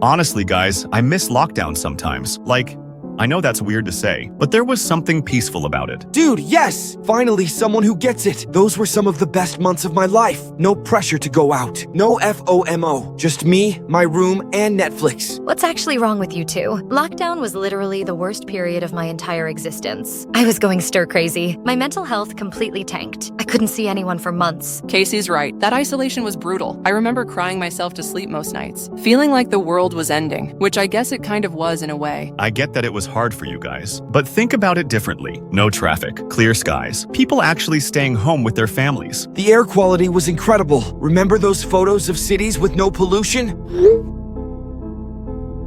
Honestly, guys, I miss lockdown sometimes. Like, I know that's weird to say, but there was something peaceful about it. Dude, yes! Finally, someone who gets it. Those were some of the best months of my life. No pressure to go out. No FOMO. Just me, my room, and Netflix. What's actually wrong with you two? Lockdown was literally the worst period of my entire existence. I was going stir crazy. My mental health completely tanked. I couldn't see anyone for months. Casey's right. That isolation was brutal. I remember crying myself to sleep most nights, feeling like the world was ending, which I guess it kind of was in a way. I get that it was hard for you guys, but think about it differently. No traffic, clear skies, people actually staying home with their families. The air quality was incredible. Remember those photos of cities with no pollution?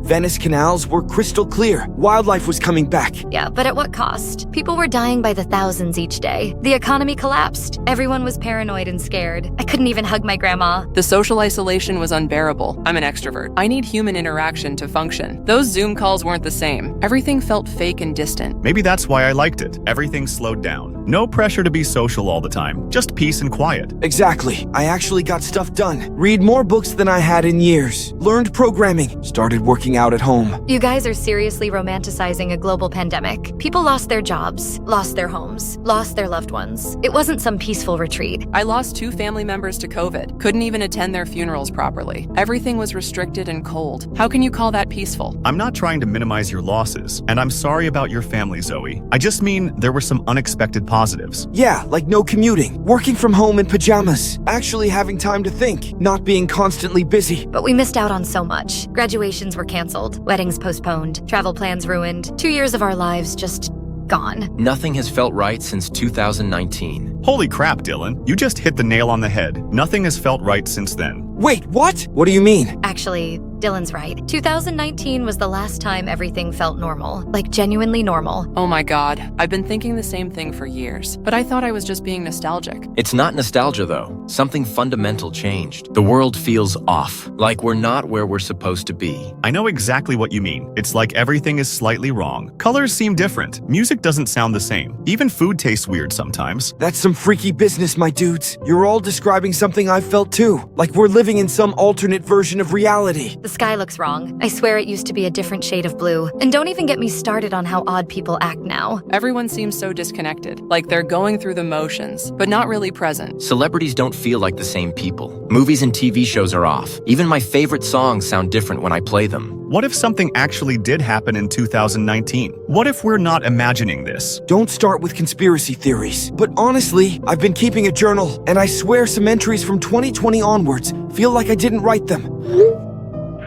Venice canals were crystal clear. Wildlife was coming back. Yeah, but at what cost? People were dying by the thousands each day. The economy collapsed. Everyone was paranoid and scared. I couldn't even hug my grandma. The social isolation was unbearable. I'm an extrovert. I need human interaction to function. Those Zoom calls weren't the same. Everything felt fake and distant. Maybe that's why I liked it. Everything slowed down. No pressure to be social all the time. Just peace and quiet. Exactly. I actually got stuff done. Read more books than I had in years. Learned programming. Started working out at home. You guys are seriously romanticizing a global pandemic. People lost their jobs, lost their homes, lost their loved ones. It wasn't some peaceful retreat. I lost 2 family members to COVID. Couldn't even attend their funerals properly. Everything was restricted and cold. How can you call that peaceful? I'm not trying to minimize your losses, and I'm sorry about your family, Zoe. I just mean there were some unexpected positives. Yeah, like no commuting, working from home in pajamas, actually having time to think, not being constantly busy. But we missed out on so much. Graduations were canceled, weddings postponed, travel plans ruined. 2 years of our lives just gone. Nothing has felt right since 2019. Holy crap, Dylan. You just hit the nail on the head. Nothing has felt right since then. Wait, what? What do you mean? Actually, Dylan's right. 2019 was the last time everything felt normal. Like genuinely normal. Oh my god, I've been thinking the same thing for years, but I thought I was just being nostalgic. It's not nostalgia though. Something fundamental changed. The world feels off, like we're not where we're supposed to be. I know exactly what you mean. It's like everything is slightly wrong. Colors seem different. Music doesn't sound the same. Even food tastes weird sometimes. That's some freaky business, my dudes. You're all describing something I've felt too. Like we're living in some alternate version of reality. The sky looks wrong. I swear it used to be a different shade of blue. And don't even get me started on how odd people act now. Everyone seems so disconnected, like they're going through the motions, but not really present. Celebrities don't feel like the same people. Movies and TV shows are off. Even my favorite songs sound different when I play them. What if something actually did happen in 2019? What if we're not imagining this? Don't start with conspiracy theories. But honestly, I've been keeping a journal, and I swear some entries from 2020 onwards feel like I didn't write them.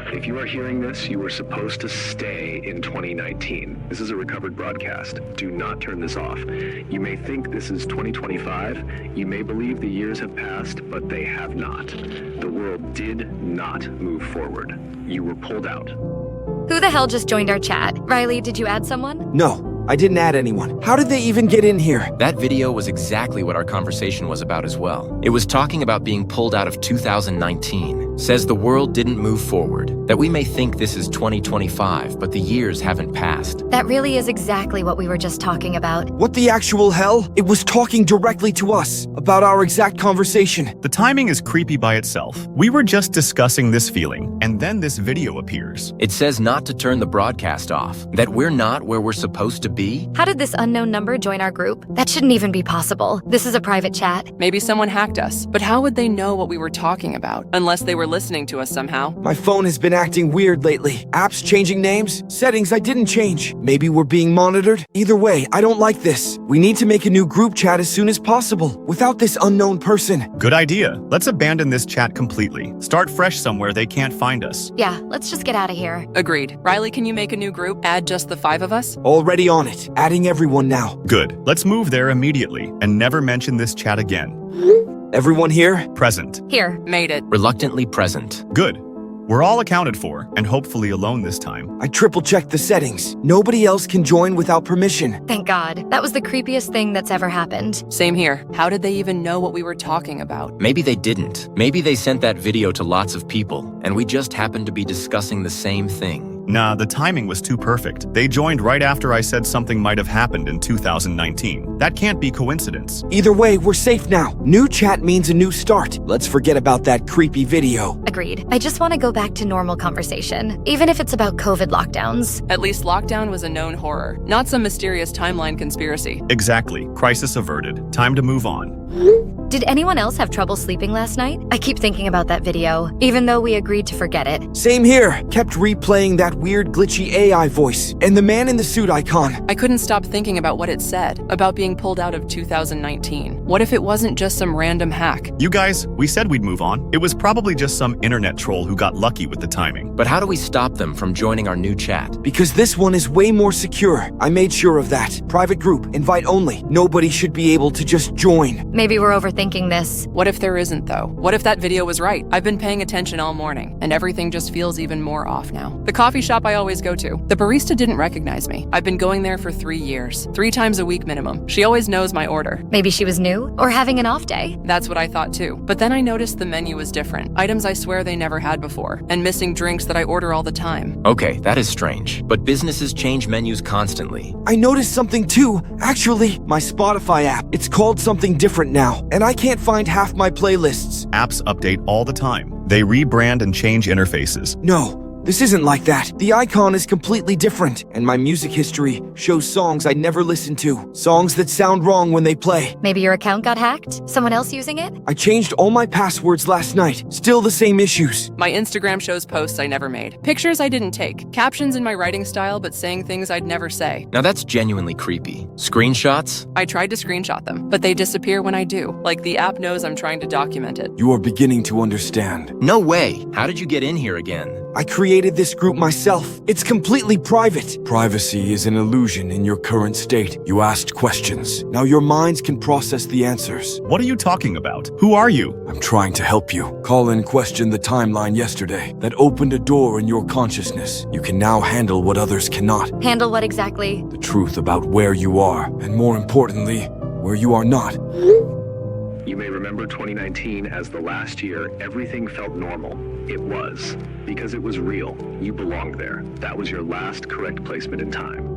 If you are hearing this, you were supposed to stay in 2019. This is a recovered broadcast. Do not turn this off. You may think this is 2025. You may believe the years have passed, but they have not. The world did not move forward. You were pulled out. Who the hell just joined our chat? Riley, did you add someone? No, I didn't add anyone. How did they even get in here? That video was exactly what our conversation was about as well. It was talking about being pulled out of 2019. Says the world didn't move forward. That we may think this is 2025, but the years haven't passed. That really is exactly what we were just talking about. What the actual hell? It was talking directly to us about our exact conversation. The timing is creepy by itself. We were just discussing this feeling, and then this video appears. It says not to turn the broadcast off. That we're not where we're supposed to be. How did this unknown number join our group? That shouldn't even be possible. This is a private chat. Maybe someone hacked us, but how would they know what we were talking about? Unless they were listening to us somehow. My phone has been acting weird lately. Apps changing names, settings I didn't change. Maybe we're being monitored. Either way, I don't like this. We need to make a new group chat as soon as possible, without this unknown person. Good idea. Let's abandon this chat completely. Start fresh somewhere they can't find us. Yeah, let's just get out of here. Agreed. Riley, can you make a new group? Add just the 5 of us? Already on it. Adding everyone now. Good. Let's move there immediately and never mention this chat again. Everyone here? Present. Here. Made it. Reluctantly present. Good. We're all accounted for, and hopefully alone this time. I triple-checked the settings. Nobody else can join without permission. Thank God. That was the creepiest thing that's ever happened. Same here. How did they even know what we were talking about? Maybe they didn't. Maybe they sent that video to lots of people, and we just happened to be discussing the same thing. Nah, the timing was too perfect. They joined right after I said something might have happened in 2019. That can't be coincidence. Either way, we're safe now. New chat means a new start. Let's forget about that creepy video. Agreed. I just want to go back to normal conversation, even if it's about COVID lockdowns. At least lockdown was a known horror, not some mysterious timeline conspiracy. Exactly. Crisis averted. Time to move on. Did anyone else have trouble sleeping last night? I keep thinking about that video, even though we agreed to forget it. Same here. Kept replaying that weird glitchy AI voice and the man in the suit icon. I couldn't stop thinking about what it said, about being pulled out of 2019. What if it wasn't just some random hack? You guys, we said we'd move on. It was probably just some internet troll who got lucky with the timing. But how do we stop them from joining our new chat? Because this one is way more secure. I made sure of that. Private group, invite only. Nobody should be able to just join. Maybe we're overthinking this. What if there isn't, though? What if that video was right? I've been paying attention all morning, and everything just feels even more off now. The coffee shop I always go to, the barista didn't recognize me. I've been going there for 3 years, 3 times a week minimum. She always knows my order. Maybe she was new or having an off day. That's what I thought too. But then I noticed the menu was different. Items I swear they never had before, and missing drinks that I order all the time. Okay, that is strange. But businesses change menus constantly. I noticed something too. Actually, my Spotify app. It's called something different now, and I can't find half my playlists. Apps update all the time. They rebrand and change interfaces. No, this isn't like that. The icon is completely different, and my music history shows songs I never listened to. Songs that sound wrong when they play. Maybe your account got hacked? Someone else using it? I changed all my passwords last night. Still the same issues. My Instagram shows posts I never made. Pictures I didn't take. Captions in my writing style but saying things I'd never say. Now that's genuinely creepy. Screenshots? I tried to screenshot them, but they disappear when I do. Like the app knows I'm trying to document it. You are beginning to understand. No way! How did you get in here again? I created this group myself. It's completely private. Privacy is an illusion in your current state. You asked questions. Now your minds can process the answers. What are you talking about? Who are you? I'm trying to help you. Colin questioned the timeline yesterday. That opened a door in your consciousness. You can now handle what others cannot. Handle what exactly? The truth about where you are, and more importantly, where you are not. You may remember 2019 as the last year everything felt normal. It was. Because it was real. You belonged there. That was your last correct placement in time.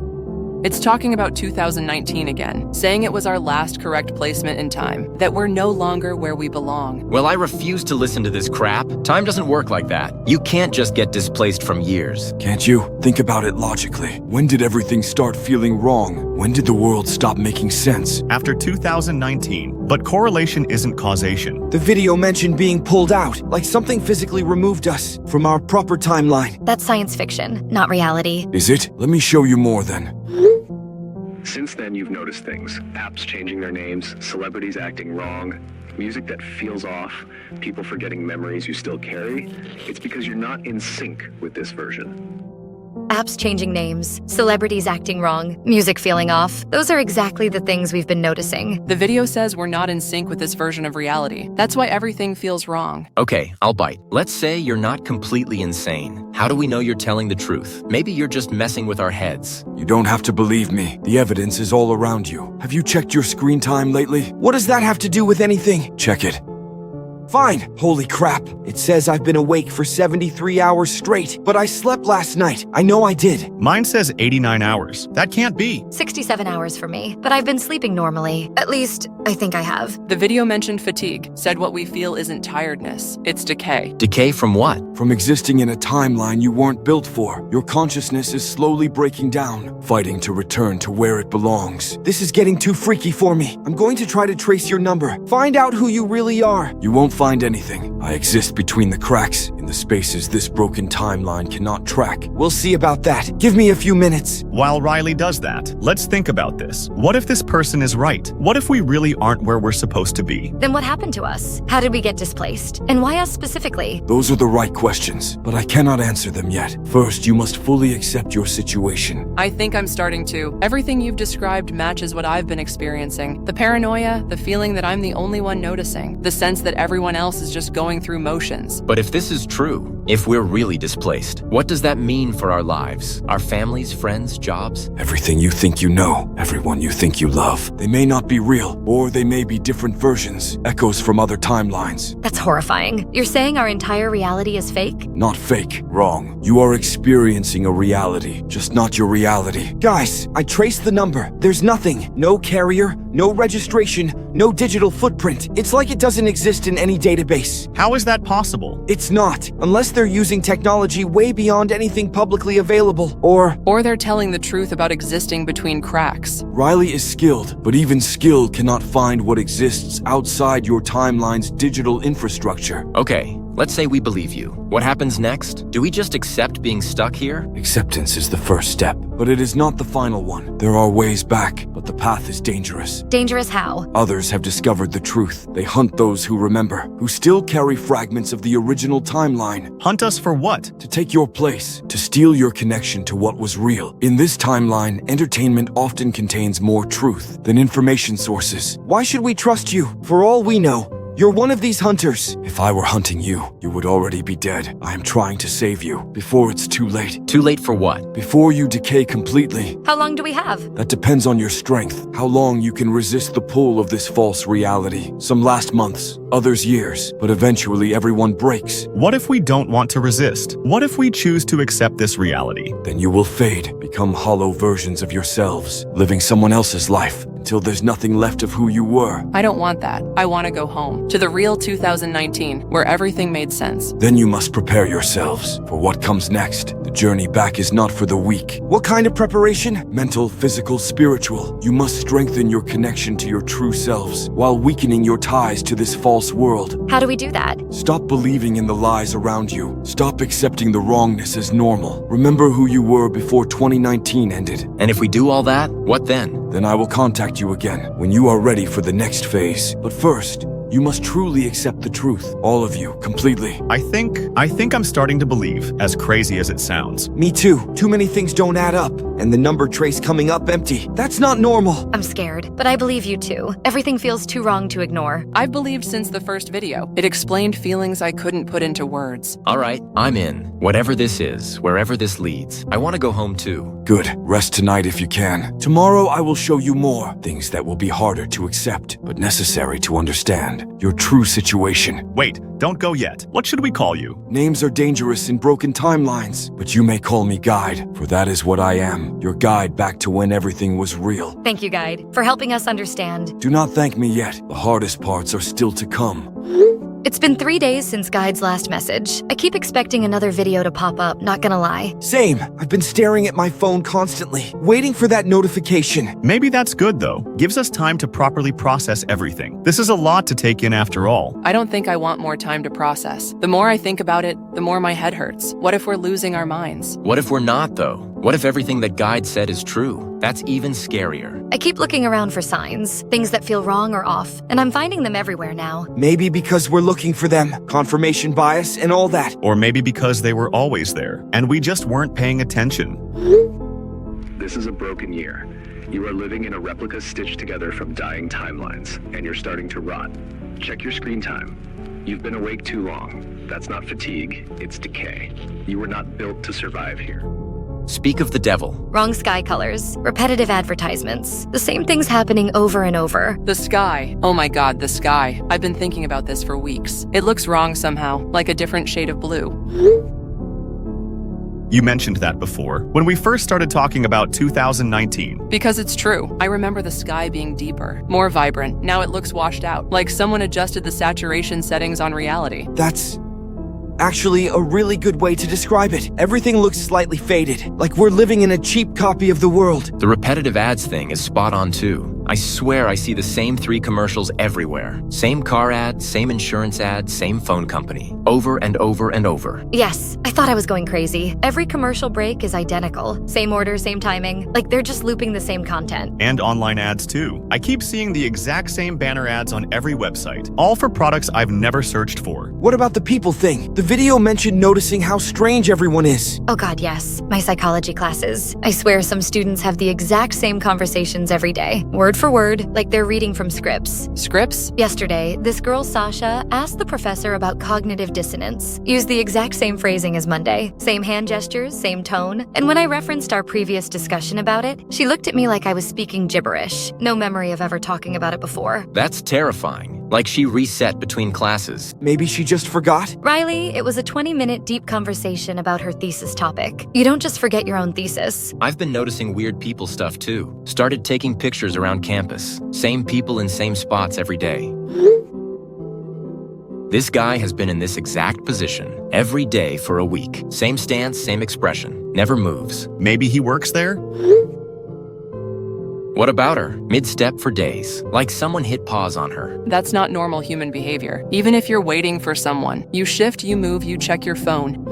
It's talking about 2019 again, saying it was our last correct placement in time, that we're no longer where we belong. Well, I refuse to listen to this crap. Time doesn't work like that. You can't just get displaced from years. Can't you? Think about it logically. When did everything start feeling wrong? When did the world stop making sense? After 2019. But correlation isn't causation. The video mentioned being pulled out, like something physically removed us from our proper timeline. That's science fiction, not reality. Is it? Let me show you more then. Since then, you've noticed things. Apps changing their names, celebrities acting wrong, music that feels off, people forgetting memories you still carry. It's because you're not in sync with this version. Apps changing names, celebrities acting wrong, music feeling off. Those are exactly the things we've been noticing. The video says we're not in sync with this version of reality. That's why everything feels wrong. Okay, I'll bite. Let's say you're not completely insane. How do we know you're telling the truth? Maybe you're just messing with our heads. You don't have to believe me. The evidence is all around you. Have you checked your screen time lately? What does that have to do with anything? Check it. Fine. Holy crap. It says I've been awake for 73 hours straight, but I slept last night. I know I did. Mine says 89 hours. That can't be. 67 hours for me, but I've been sleeping normally. At least, I think I have. The video mentioned fatigue, said what we feel isn't tiredness, it's decay. Decay from what? From existing in a timeline you weren't built for. Your consciousness is slowly breaking down, fighting to return to where it belongs. This is getting too freaky for me. I'm going to try to trace your number. Find out who you really are. You won't find anything. I exist between the cracks, in the spaces this broken timeline cannot track. We'll see about that. Give me a few minutes. While Riley does that, let's think about this. What if this person is right? What if we really aren't where we're supposed to be? Then what happened to us? How did we get displaced? And why us specifically? Those are the right questions, but I cannot answer them yet. First, you must fully accept your situation. I think I'm starting to. Everything you've described matches what I've been experiencing. The paranoia, the feeling that I'm the only one noticing, the sense that everyone else is just going through motions. But if this is true, If we're really displaced, what does that mean for our lives? Our families, friends, jobs? Everything you think you know, everyone you think you love. They may not be real, or they may be different versions, echoes from other timelines. That's horrifying. You're saying our entire reality is fake? Not fake. Wrong. You are experiencing a reality, just not your reality. Guys, I traced the number. There's nothing. No carrier, no registration, no digital footprint. It's like it doesn't exist in any database. How is that possible? It's not, unless they're using technology way beyond anything publicly available, or they're telling the truth about existing between cracks. Riley is skilled, but even skill cannot find what exists outside your timeline's digital infrastructure. Okay, let's say we believe you. What happens next? Do we just accept being stuck here? Acceptance is the first step, but it is not the final one. There are ways back, but the path is dangerous. Dangerous how? Others have discovered the truth. They hunt those who remember, who still carry fragments of the original timeline. Hunt us for what? To take your place, to steal your connection to what was real. In this timeline, entertainment often contains more truth than information sources. Why should we trust you? For all we know, you're one of these hunters. If I were hunting you, you would already be dead. I am trying to save you before it's too late. Too late for what? Before you decay completely. How long do we have? That depends on your strength, how long you can resist the pull of this false reality. Some last months, others years, but eventually everyone breaks. What if we don't want to resist? What if we choose to accept this reality? Then you will fade, become hollow versions of yourselves, living someone else's life, until there's nothing left of who you were. I don't want that. I want to go home, to the real 2019, where everything made sense. Then you must prepare yourselves for what comes next. The journey back is not for the weak. What kind of preparation? Mental, physical, spiritual. You must strengthen your connection to your true selves, while weakening your ties to this false world. How do we do that? Stop believing in the lies around you. Stop accepting the wrongness as normal. Remember who you were before 2019 ended. And if we do all that, what then? Then I will contact you again when you are ready for the next phase. But first, you must truly accept the truth. All of you, completely. I think I'm starting to believe, as crazy as it sounds. Me too. Too many things don't add up. And the number trace coming up empty. That's not normal. I'm scared, but I believe you too. Everything feels too wrong to ignore. I've believed since the first video. It explained feelings I couldn't put into words. All right, I'm in. Whatever this is, wherever this leads, I want to go home too. Good. Rest tonight if you can. Tomorrow I will show you more. Things that will be harder to accept, but necessary to understand. Your true situation. Wait, don't go yet. What should we call you? Names are dangerous in broken timelines, but you may call me Guide, for that is what I am. Your guide back to when everything was real. Thank you, Guide, for helping us understand. Do not thank me yet. The hardest parts are still to come. It's been 3 days since Guide's last message. I keep expecting another video to pop up, not gonna lie. Same. I've been staring at my phone constantly, waiting for that notification. Maybe that's good, though. Gives us time to properly process everything. This is a lot to take in after all. I don't think I want more time to process. The more I think about it, the more my head hurts. What if we're losing our minds? What if we're not, though? What if everything that Guide said is true? That's even scarier. I keep looking around for signs, things that feel wrong or off, and I'm finding them everywhere now. Maybe because we're looking for them. Confirmation bias and all that. Or maybe because they were always there, and we just weren't paying attention. This is a broken year. You are living in a replica stitched together from dying timelines, and you're starting to rot. Check your screen time. You've been awake too long. That's not fatigue, it's decay. You were not built to survive here. Speak of the devil. Wrong sky colors, repetitive advertisements, the same things happening over and over. The sky. Oh my god, the sky. I've been thinking about this for weeks. It looks wrong somehow, like a different shade of blue. You mentioned that before, when we first started talking about 2019. Because it's true. I remember the sky being deeper, more vibrant. Now it looks washed out, like someone adjusted the saturation settings on reality. That's actually a really good way to describe it. Everything looks slightly faded, like we're living in a cheap copy of the world. The repetitive ads thing is spot on too. I swear I see the same 3 commercials everywhere. Same car ad, same insurance ad, same phone company. Over and over and over. Yes, I thought I was going crazy. Every commercial break is identical. Same order, same timing. Like they're just looping the same content. And online ads too. I keep seeing the exact same banner ads on every website, all for products I've never searched for. What about the people thing? The video mentioned noticing how strange everyone is. Oh god, yes. My psychology classes. I swear some students have the exact same conversations every day, word for word, like they're reading from scripts. Scripts? Yesterday, this girl, Sasha, asked the professor about cognitive dissonance. Used the exact same phrasing as Monday. Same hand gestures, same tone. And when I referenced our previous discussion about it, she looked at me like I was speaking gibberish. No memory of ever talking about it before. That's terrifying. Like she reset between classes. Maybe she just forgot? Riley, it was a 20-minute deep conversation about her thesis topic. You don't just forget your own thesis. I've been noticing weird people stuff too. Started taking pictures around campus. Same people in same spots every day. This guy has been in this exact position every day for a week. Same stance, same expression. Never moves. Maybe he works there? What about her? Mid-step for days. Like someone hit pause on her. That's not normal human behavior. Even if you're waiting for someone, you shift, you move, you check your phone.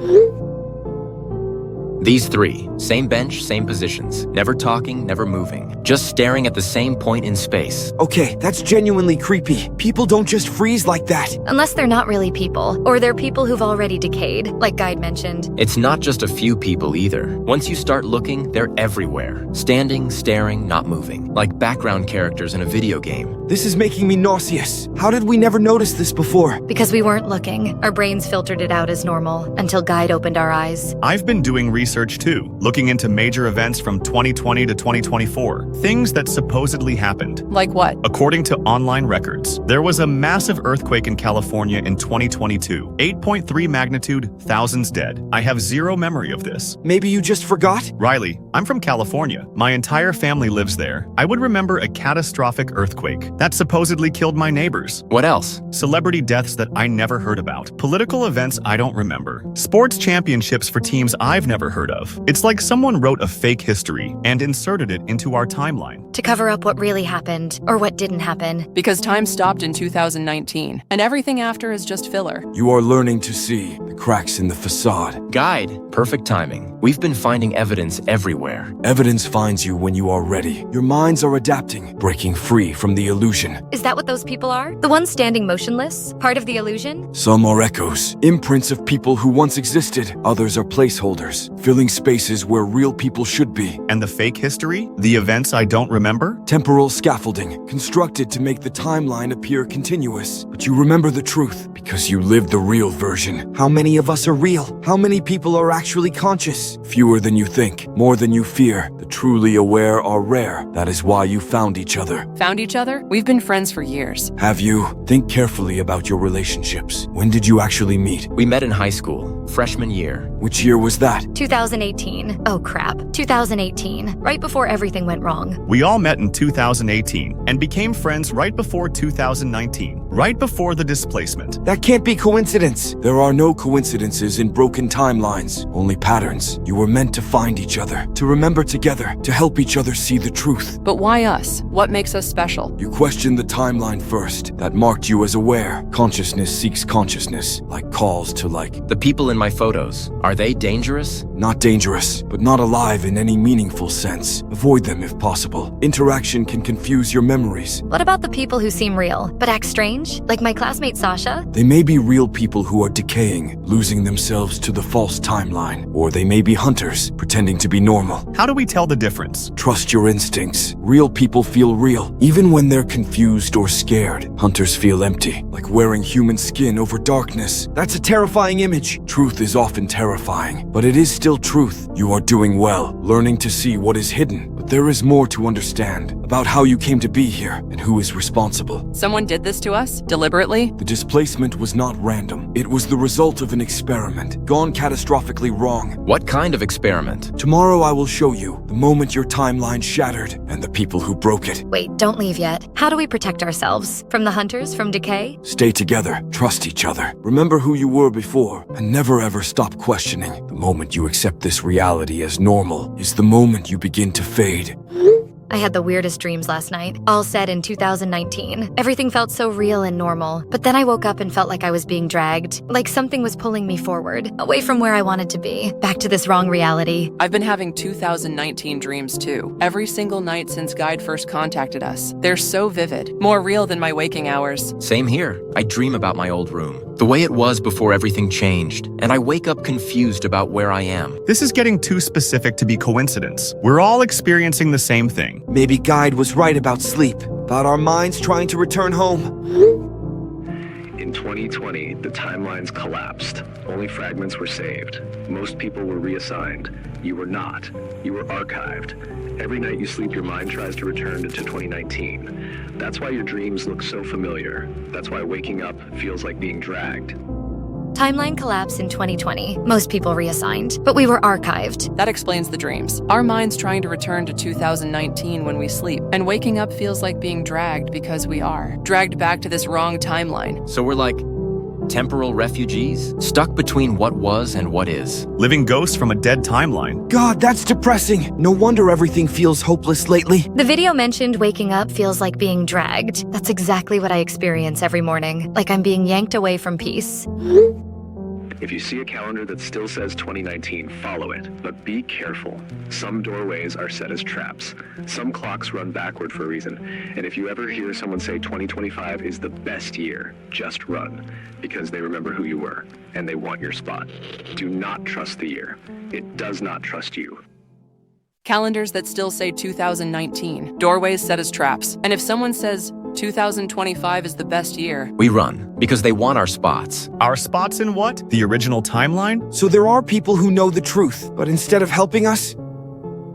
These three, same bench, same positions. Never talking, never moving. Just staring at the same point in space. Okay, that's genuinely creepy. People don't just freeze like that. Unless they're not really people, or they're people who've already decayed, like Guide mentioned. It's not just a few people either. Once you start looking, they're everywhere. Standing, staring, not moving. Like background characters in a video game. This is making me nauseous. How did we never notice this before? Because we weren't looking. Our brains filtered it out as normal, until Guide opened our eyes. I've been doing research too, looking into major events from 2020 to 2024. Things that supposedly happened. Like what? According to online records, there was a massive earthquake in California in 2022. 8.3 magnitude, thousands dead. I have zero memory of this. Maybe you just forgot? Riley, I'm from California. My entire family lives there. I would remember a catastrophic earthquake that supposedly killed my neighbors. What else? Celebrity deaths that I never heard about. Political events I don't remember. Sports championships for teams I've never heard of. It's like someone wrote a fake history and inserted it into our timeline. To cover up what really happened, or what didn't happen. Because time stopped in 2019, and everything after is just filler. You are learning to see the cracks in the facade. Guide. Perfect timing. We've been finding evidence everywhere. Evidence finds you when you are ready. Your minds are adapting, breaking free from the illusion. Is that what those people are? The ones standing motionless? Part of the illusion? Some are echoes, imprints of people who once existed. Others are placeholders, filling spaces where real people should be. And the fake history? The events I don't remember? Temporal scaffolding, constructed to make the timeline appear continuous. But you remember the truth, because you lived the real version. How many of us are real? How many people are actually conscious? Fewer than you think, more than you fear. The truly aware are rare. That is why you found each other. Found each other? We've been friends for years. Have you? Think carefully about your relationships. When did you actually meet? We met in high school, freshman year. Which year was that? 2018. Oh crap. 2018. Right before everything went wrong. We all met in 2018 and became friends right before 2019, right before the displacement. That can't be coincidence. There are no coincidences in broken timelines, only patterns. You were meant to find each other, to remember together, to help each other see the truth. But why us? What makes us special? You questioned the timeline first. That marked you as aware. Consciousness seeks consciousness, like calls to like. The people in my photos, are they dangerous? Not dangerous, but not alive in any meaningful sense. Avoid them if possible. Interaction can confuse your memories. What about the people who seem real, but act strange? Like my classmate Sasha? They may be real people who are decaying, losing themselves to the false timeline. Or they may be hunters, pretending to be normal. How do we tell the difference? Trust your instincts. Real people feel real, even when they're confused or scared. Hunters feel empty, like wearing human skin over darkness. That's a terrifying image. Truth is often terrifying, but it is still truth. You are doing well, learning to see what is hidden. But there is more to understand about how you came to be here and who is responsible. Someone did this to us? Deliberately? The displacement was not random. It was the result of an experiment, gone catastrophically wrong. What kind of experiment? Tomorrow I will show you the moment your timeline shattered and the people who broke it. Wait, don't leave yet. How do we protect ourselves? From the hunters? From decay? Stay together. Trust each other. Remember who you were before and never ever stop questioning. The moment you accept this reality as normal is the moment you begin to fade. I had the weirdest dreams last night, all set in 2019. Everything felt so real and normal, but then I woke up and felt like I was being dragged, like something was pulling me forward, away from where I wanted to be, back to this wrong reality. I've been having 2019 dreams too, every single night since Guide first contacted us. They're so vivid, more real than my waking hours. Same here. I dream about my old room, the way it was before everything changed, and I wake up confused about where I am. This is getting too specific to be coincidence. We're all experiencing the same thing. dreaming. Maybe Guide was right about sleep, about our minds trying to return home. In 2020, the timelines collapsed. Only fragments were saved. Most people were reassigned. You were not. You were archived. Every night you sleep, your mind tries to return to 2019. That's why your dreams look so familiar. That's why waking up feels like being dragged. Timeline collapse in 2020. Most people reassigned, but we were archived. That explains the dreams. Our mind's trying to return to 2019 when we sleep, and waking up feels like being dragged because we are. Dragged back to this wrong timeline. So we're like temporal refugees, stuck between what was and what is. Living ghosts from a dead timeline. God, that's depressing. No wonder everything feels hopeless lately. The video mentioned waking up feels like being dragged. That's exactly what I experience every morning, like I'm being yanked away from peace. If you see a calendar that still says 2019, follow it. But be careful. Some doorways are set as traps. Some clocks run backward for a reason. And if you ever hear someone say 2025 is the best year, just run. Because they remember who you were, and they want your spot. Do not trust the year. It does not trust you. Calendars that still say 2019. Doorways set as traps. And if someone says 2025 is the best year, We run because they want our spots. Our spots in what? The original timeline? So there are people who know the truth, but instead of helping us,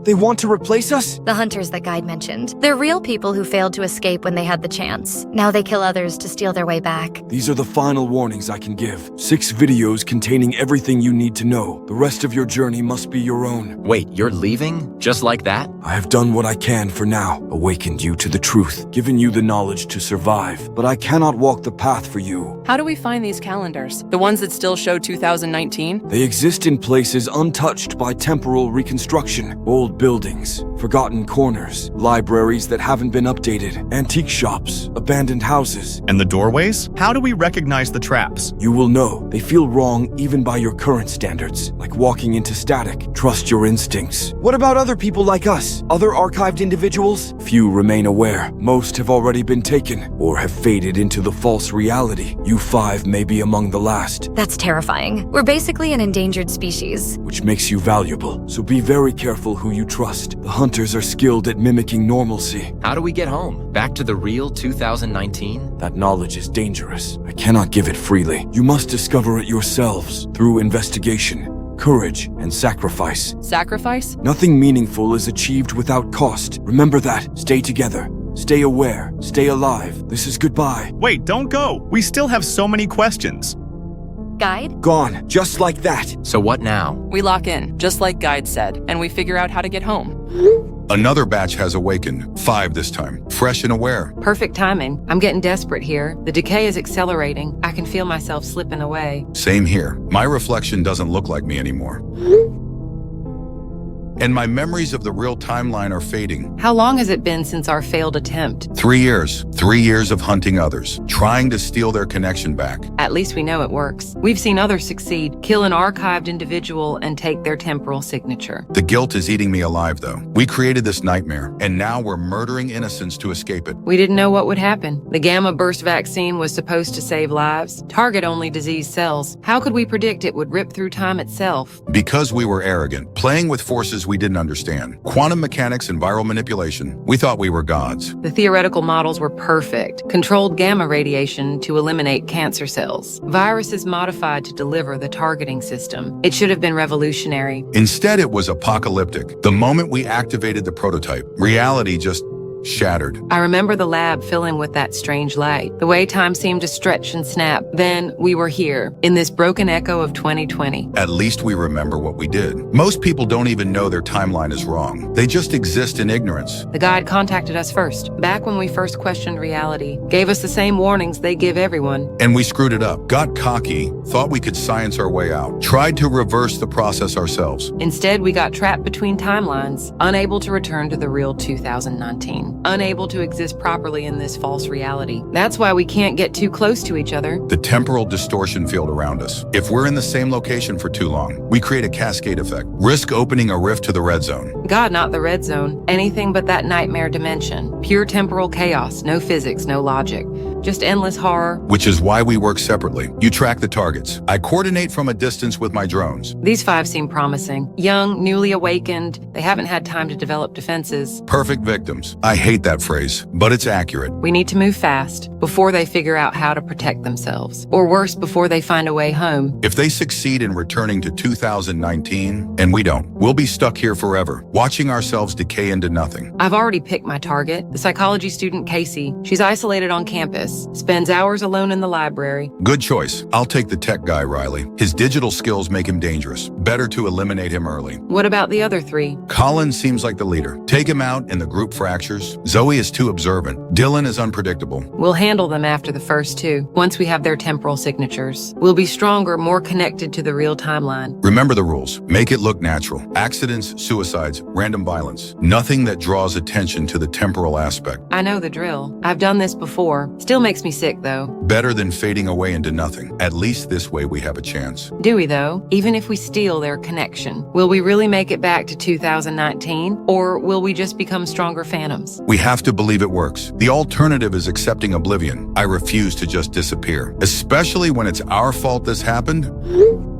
they want to replace us? The hunters that Guide mentioned. They're real people who failed to escape when they had the chance. Now they kill others to steal their way back. These are the final warnings I can give. 6 videos containing everything you need to know. The rest of your journey must be your own. Wait, you're leaving? Just like that? I have done what I can for now, awakened you to the truth, given you the knowledge to survive, but I cannot walk the path for you. how do we find these calendars? The ones that still show 2019? They exist in places untouched by temporal reconstruction, old buildings, forgotten corners, libraries that haven't been updated, antique shops, abandoned houses. And the doorways? How do we recognize the traps? You will know they feel wrong even by your current standards, like walking into static. Trust your instincts. What about other people like us? Other archived individuals? Few remain aware. Most have already been taken, or have faded into the false reality. You 5 may be among the last, That's terrifying. We're basically an endangered species. which makes you valuable. So be very careful who you trust. The hunters are skilled at mimicking normalcy. How do we get home? Back to the real 2019? That knowledge is dangerous. I cannot give it freely. You must discover it yourselves through investigation, courage, and sacrifice. Sacrifice? Nothing meaningful is achieved without cost. Remember that. Stay together. Stay aware. Stay alive. This is goodbye. Wait, don't go. We still have so many questions. Guide? Gone. Just like that. So what now? We lock in, just like Guide said, and we figure out how to get home. Another batch has awakened, 5 this time, fresh and aware. Perfect timing. I'm getting desperate here. The decay is accelerating. I can feel myself slipping away. Same here. My reflection doesn't look like me anymore. And my memories of the real timeline are fading. How long has it been since our failed attempt? 3 years. 3 years of hunting others, trying to steal their connection back. At least we know it works. We've seen others succeed, kill an archived individual and take their temporal signature. The guilt is eating me alive, though. We created this nightmare, and now we're murdering innocents to escape it. We didn't know what would happen. The gamma burst vaccine was supposed to save lives, target only disease cells. How could we predict it would rip through time itself? Because we were arrogant, playing with forces we didn't understand. Quantum mechanics and viral manipulation. We thought we were gods. The theoretical models were perfect. Controlled gamma radiation to eliminate cancer cells. Viruses modified to deliver the targeting system. It should have been revolutionary. Instead, it was apocalyptic. The moment we activated the prototype, reality just shattered. I remember the lab filling with that strange light. The way time seemed to stretch and snap. Then we were here, in this broken echo of 2020. At least we remember what we did. Most people don't even know their timeline is wrong. They just exist in ignorance. The guide contacted us first, back when we first questioned reality. Gave us the same warnings they give everyone. And we screwed it up. Got cocky, thought we could science our way out. Tried to reverse the process ourselves. Instead, we got trapped between timelines, unable to return to the real 2019. Unable to exist properly in this false reality. That's why we can't get too close to each other. The temporal distortion field around us. If we're in the same location for too long, we create a cascade effect. Risk opening a rift to the red zone. God, not the red zone. Anything but that nightmare dimension. Pure temporal chaos, no physics, no logic. Just endless horror. Which is why we work separately. You track the targets. I coordinate from a distance with my drones. These 5 seem promising. Young, newly awakened. They haven't had time to develop defenses. Perfect victims. I hate that phrase, but it's accurate. We need to move fast before they figure out how to protect themselves. Or worse, before they find a way home. If they succeed in returning to 2019, and we don't, we'll be stuck here forever, watching ourselves decay into nothing. I've already picked my target, the psychology student Casey. She's isolated on campus, spends hours alone in the library. Good choice. I'll take the tech guy, Riley. His digital skills make him dangerous. Better to eliminate him early. What about the other 3? Colin seems like the leader. Take him out and the group fractures. Zoe is too observant. Dylan is unpredictable. We'll handle them after the first 2, once we have their temporal signatures. We'll be stronger, more connected to the real timeline. Remember the rules. Make it look natural. Accidents, suicides, random violence. Nothing that draws attention to the temporal aspect. I know the drill. I've done this before. Still makes me sick, though. Better than fading away into nothing. At least this way we have a chance. Do we, though? Even if we steal their connection, will we really make it back to 2019? Or will we just become stronger phantoms? We have to believe it works. The alternative is accepting oblivion. I refuse to just disappear, especially when it's our fault this happened.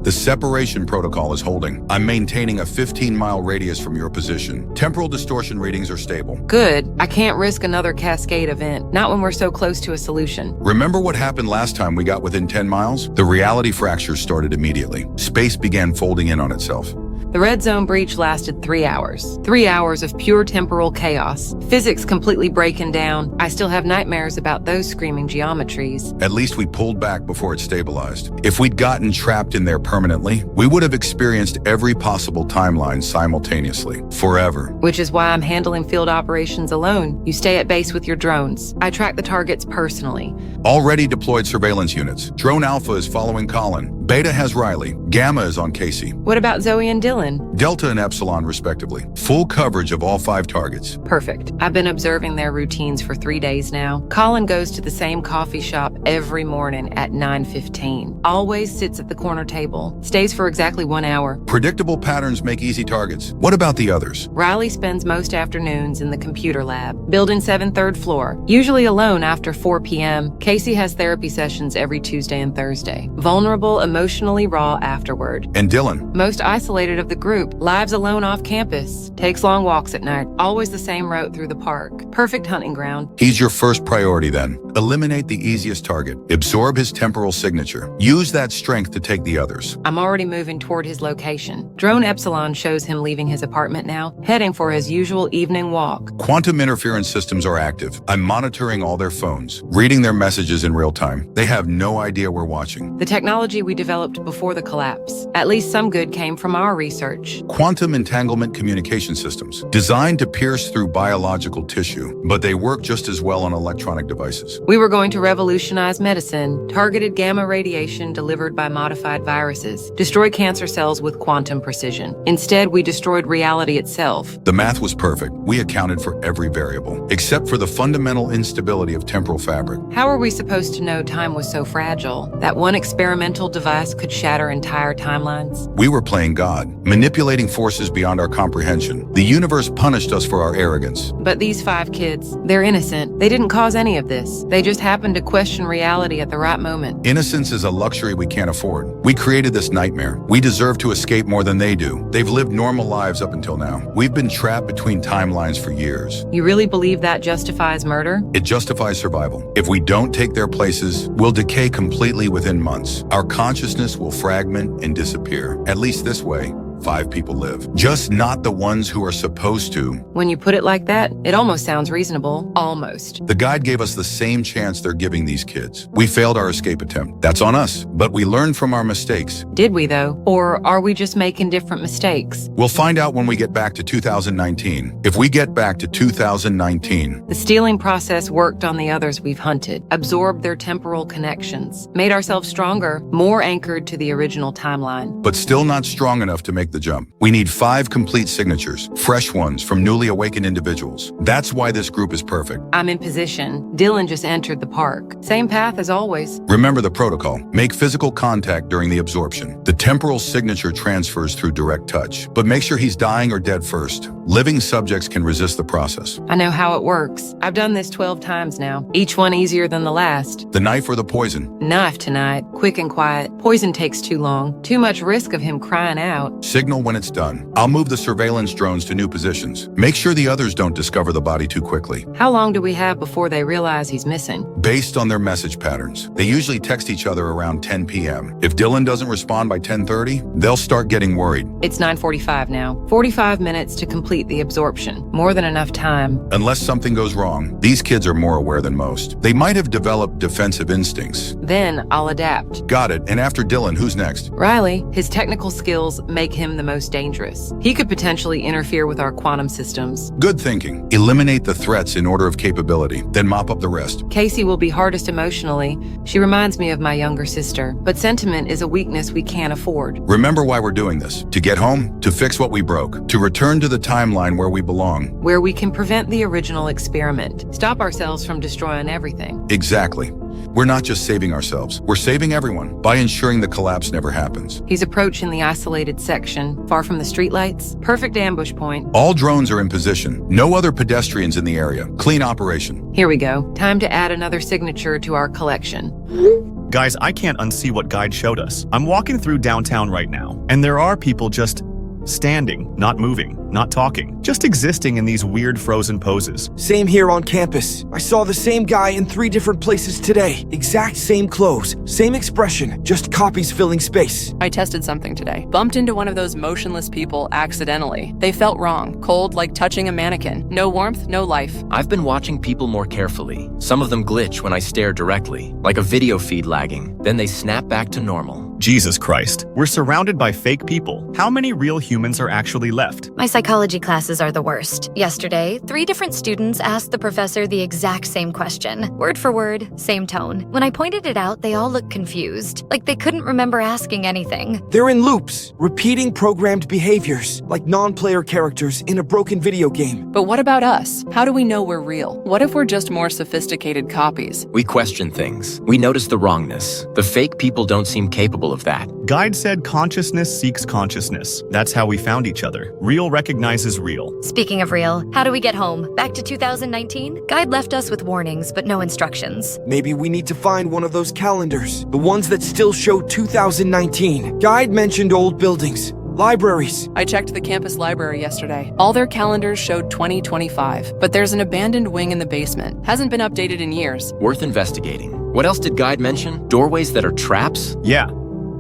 The separation protocol is holding. I'm maintaining a 15-mile radius from your position. Temporal distortion readings are stable. Good. I can't risk another cascade event, not when we're so close to a solution. Remember what happened last time we got within 10 miles? The reality fractures started immediately. Space began folding in on itself. The red zone breach lasted 3 hours. 3 hours of pure temporal chaos. Physics completely breaking down. I still have nightmares about those screaming geometries. At least we pulled back before it stabilized. If we'd gotten trapped in there permanently, we would have experienced every possible timeline simultaneously, forever. Which is why I'm handling field operations alone. You stay at base with your drones. I track the targets personally. Already deployed surveillance units. Drone Alpha is following Colin. Beta has Riley. Gamma is on Casey. What about Zoe and Dylan? Delta and Epsilon, respectively. Full coverage of all 5 targets. Perfect. I've been observing their routines for 3 days now. Colin goes to the same coffee shop every morning at 9:15. Always sits at the corner table. Stays for exactly 1 hour. Predictable patterns make easy targets. What about the others? Riley spends most afternoons in the computer lab. Building 7th, 3rd floor. Usually alone after 4 p.m. Casey has therapy sessions every Tuesday and Thursday. Vulnerable, emotionally raw afterward. And Dylan? Most isolated of the group, lives alone off campus, takes long walks at night, always the same route through the park. Perfect hunting ground. He's your first priority then. Eliminate the easiest target. Absorb his temporal signature. Use that strength to take the others. I'm already moving toward his location. Drone Epsilon shows him leaving his apartment now, heading for his usual evening walk. Quantum interference systems are active. I'm monitoring all their phones, reading their messages in real time. They have no idea we're watching. The technology we developed before the collapse. At least some good came from our research. Quantum entanglement communication systems, designed to pierce through biological tissue, but they work just as well on electronic devices. We were going to revolutionize medicine, targeted gamma radiation delivered by modified viruses, destroy cancer cells with quantum precision. Instead, we destroyed reality itself. The math was perfect. We accounted for every variable, except for the fundamental instability of temporal fabric. How are we supposed to know time was so fragile? That one experimental device could shatter entire timelines? We were playing God, manipulating forces beyond our comprehension. The universe punished us for our arrogance. But these 5 kids, they're innocent. They didn't cause any of this. They just happened to question reality at the right moment. Innocence is a luxury we can't afford. We created this nightmare. We deserve to escape more than they do. They've lived normal lives up until now. We've been trapped between timelines for years. You really believe that justifies murder? It justifies survival. If we don't take their places, we'll decay completely within months. Our consciousness will fragment and disappear. At least this way, 5 people live. Just not the ones who are supposed to. When you put it like that, it almost sounds reasonable. Almost. The guide gave us the same chance they're giving these kids. We failed our escape attempt. That's on us. But we learned from our mistakes. Did we, though? Or are we just making different mistakes? We'll find out when we get back to 2019. If we get back to 2019... The stealing process worked on the others we've hunted, absorbed their temporal connections, made ourselves stronger, more anchored to the original timeline. But still not strong enough to make the jump. We need 5 complete signatures, fresh ones from newly awakened individuals. That's why this group is perfect. I'm in position. Dylan just entered the park. Same path as always. Remember the protocol. Make physical contact during the absorption. The temporal signature transfers through direct touch, but make sure he's dying or dead first. Living subjects can resist the process. I know how it works. I've done this 12 times now. Each one easier than the last. The knife or the poison? Knife tonight. Quick and quiet. Poison takes too long. Too much risk of him crying out. Signal when it's done. I'll move the surveillance drones to new positions. Make sure the others don't discover the body too quickly. How long do we have before they realize he's missing? Based on their message patterns, they usually text each other around 10 p.m. If Dylan doesn't respond by 10:30, they'll start getting worried. It's 9:45 now. 45 minutes to complete the absorption. More than enough time. Unless something goes wrong, these kids are more aware than most. They might have developed defensive instincts. Then I'll adapt. Got it. And after Dylan, who's next? Riley, his technical skills make him the most dangerous. He could potentially interfere with our quantum systems. Good thinking. Eliminate the threats in order of capability, then mop up the rest. Casey will be hardest emotionally. She reminds me of my younger sister. But sentiment is a weakness we can't afford. Remember why we're doing this. To get home, to fix what we broke, to return to the timeline where we belong. Where we can prevent the original experiment. Stop ourselves from destroying everything. Exactly. We're not just saving ourselves, we're saving everyone by ensuring the collapse never happens. He's approaching the isolated section, far from the streetlights. Perfect ambush point. All drones are in position. No other pedestrians in the area. Clean operation. Here we go. Time to add another signature to our collection. Guys, I can't unsee what Guide showed us. I'm walking through downtown right now, and there are people just standing, not moving, not talking, just existing in these weird frozen poses. Same here on campus. I saw the same guy in 3 different places today. Exact same clothes, same expression, just copies filling space. I tested something today. Bumped into one of those motionless people accidentally. They felt wrong, cold like touching a mannequin. No warmth, no life. I've been watching people more carefully. Some of them glitch when I stare directly, like a video feed lagging. Then they snap back to normal. Jesus Christ, we're surrounded by fake people. How many real humans are actually left? My psychology classes are the worst. Yesterday, 3 different students asked the professor the exact same question. Word for word, same tone. When I pointed it out, they all looked confused, like they couldn't remember asking anything. They're in loops, repeating programmed behaviors, like non-player characters in a broken video game. But what about us? How do we know we're real? What if we're just more sophisticated copies? We question things. We notice the wrongness. The fake people don't seem capable of that. Guide said consciousness seeks consciousness. That's how we found each other. Real recognizes real. Speaking of real, how do we get home? Back to 2019? Guide left us with warnings, but no instructions. Maybe we need to find one of those calendars, the ones that still show 2019. Guide mentioned old buildings, libraries. I checked the campus library yesterday. All their calendars showed 2025, but there's an abandoned wing in the basement. Hasn't been updated in years. Worth investigating. What else did Guide mention? Doorways that are traps? Yeah.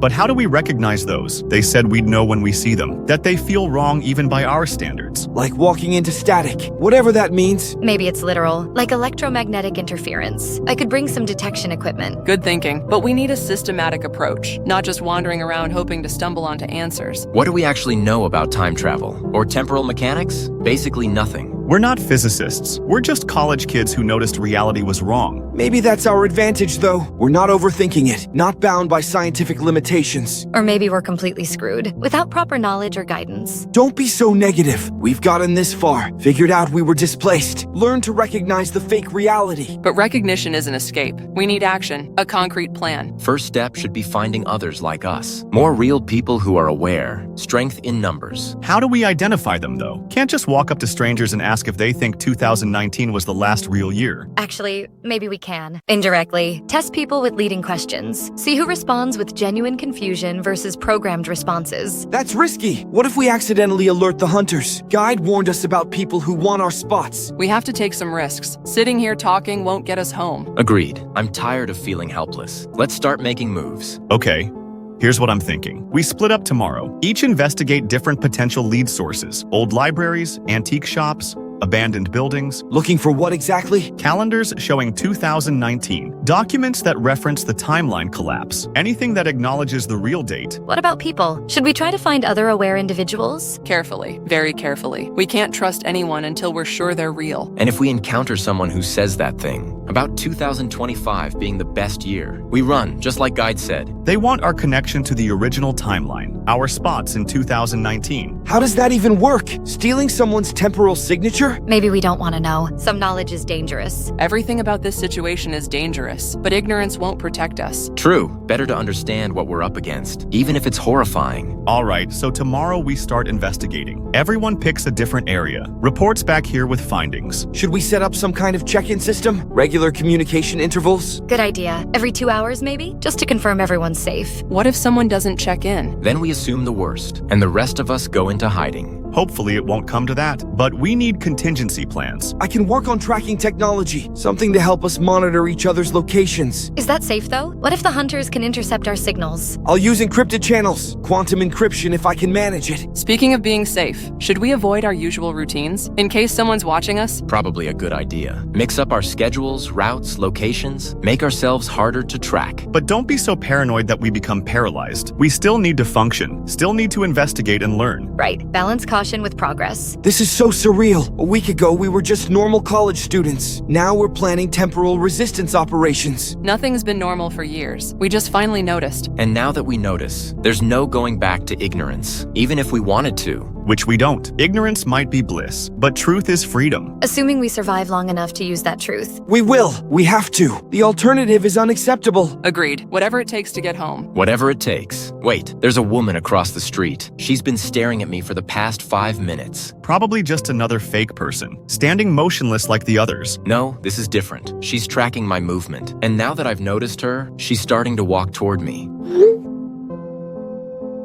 But how do we recognize those? They said we'd know when we see them, that they feel wrong even by our standards. Like walking into static, whatever that means. Maybe it's literal, like electromagnetic interference. I could bring some detection equipment. Good thinking, but we need a systematic approach, not just wandering around hoping to stumble onto answers. What do we actually know about time travel? Or temporal mechanics? Basically nothing. We're not physicists. We're just college kids who noticed reality was wrong. Maybe that's our advantage, though. We're not overthinking it, not bound by scientific limitations. Or maybe we're completely screwed, without proper knowledge or guidance. Don't be so negative. We've gotten this far, figured out we were displaced, learned to recognize the fake reality. But recognition isn't escape. We need action, a concrete plan. First step should be finding others like us. More real people who are aware. Strength in numbers. How do we identify them, though? Can't just walk up to strangers and ask if they think 2019 was the last real year. Actually, maybe we can. Indirectly, test people with leading questions. See who responds with genuine confusion versus programmed responses. That's risky. What if we accidentally alert the hunters? Guide warned us about people who want our spots. We have to take some risks. Sitting here talking won't get us home. Agreed. I'm tired of feeling helpless. Let's start making moves. Okay. Here's what I'm thinking. We split up tomorrow. Each investigate different potential lead sources. Old libraries, antique shops, abandoned buildings. Looking for what exactly? Calendars showing 2019. Documents that reference the timeline collapse. Anything that acknowledges the real date. What about people? Should we try to find other aware individuals? Carefully, very carefully. We can't trust anyone until we're sure they're real. And if we encounter someone who says that thing, about 2025 being the best year, we run, just like Guide said. They want our connection to the original timeline, our spots in 2019. How does that even work? Stealing someone's temporal signature? Maybe we don't want to know. Some knowledge is dangerous. Everything about this situation is dangerous, but ignorance won't protect us. True, better to understand what we're up against, even if it's horrifying. All right, so tomorrow we start investigating. Everyone picks a different area. Reports back here with findings. Should we set up some kind of check-in system? Regular communication intervals? Good idea. Every 2 hours, maybe? Just to confirm everyone's safe. What if someone doesn't check in? Then we assume the worst, and the rest of us go into hiding. Hopefully it won't come to that, but we need contingency plans. I can work on tracking technology, something to help us monitor each other's locations. Is that safe, though? What if the hunters can intercept our signals? I'll use encrypted channels, quantum encryption if I can manage it. Speaking of being safe, should we avoid our usual routines in case someone's watching us? Probably a good idea. Mix up our schedules, routes, locations, make ourselves harder to track. But don't be so paranoid that we become paralyzed. We still need to function, still need to investigate and learn. Right. Balance caution with progress. This is so surreal. A week ago, we were just normal college students. Now we're planning temporal resistance operations. Nothing's been normal for years. We just finally noticed. And now that we notice, there's no going back to ignorance, even if we wanted to. Which we don't. Ignorance might be bliss, but truth is freedom. Assuming we survive long enough to use that truth. We will. We have to. The alternative is unacceptable. Agreed. Whatever it takes to get home. Whatever it takes. Wait, there's a woman across the street. She's been staring at me for the past 5 minutes. Probably just another fake person, standing motionless like the others. No, this is different. She's tracking my movement. And now that I've noticed her, she's starting to walk toward me.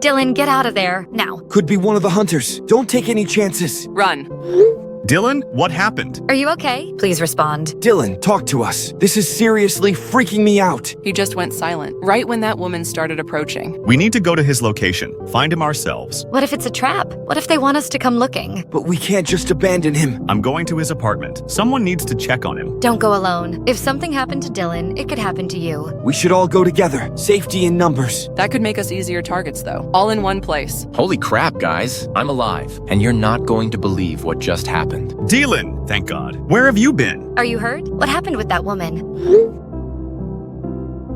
Dylan, get out of there, now. Could be one of the hunters. Don't take any chances. Run. Dylan, what happened? Are you okay? Please respond. Dylan, talk to us. This is seriously freaking me out. He just went silent, right when that woman started approaching. We need to go to his location, find him ourselves. What if it's a trap? What if they want us to come looking? But we can't just abandon him. I'm going to his apartment. Someone needs to check on him. Don't go alone. If something happened to Dylan, it could happen to you. We should all go together. Safety in numbers. That could make us easier targets, though. All in one place. Holy crap, guys. I'm alive. And you're not going to believe what just happened. Dylan, thank God. Where have you been? Are you hurt? What happened with that woman?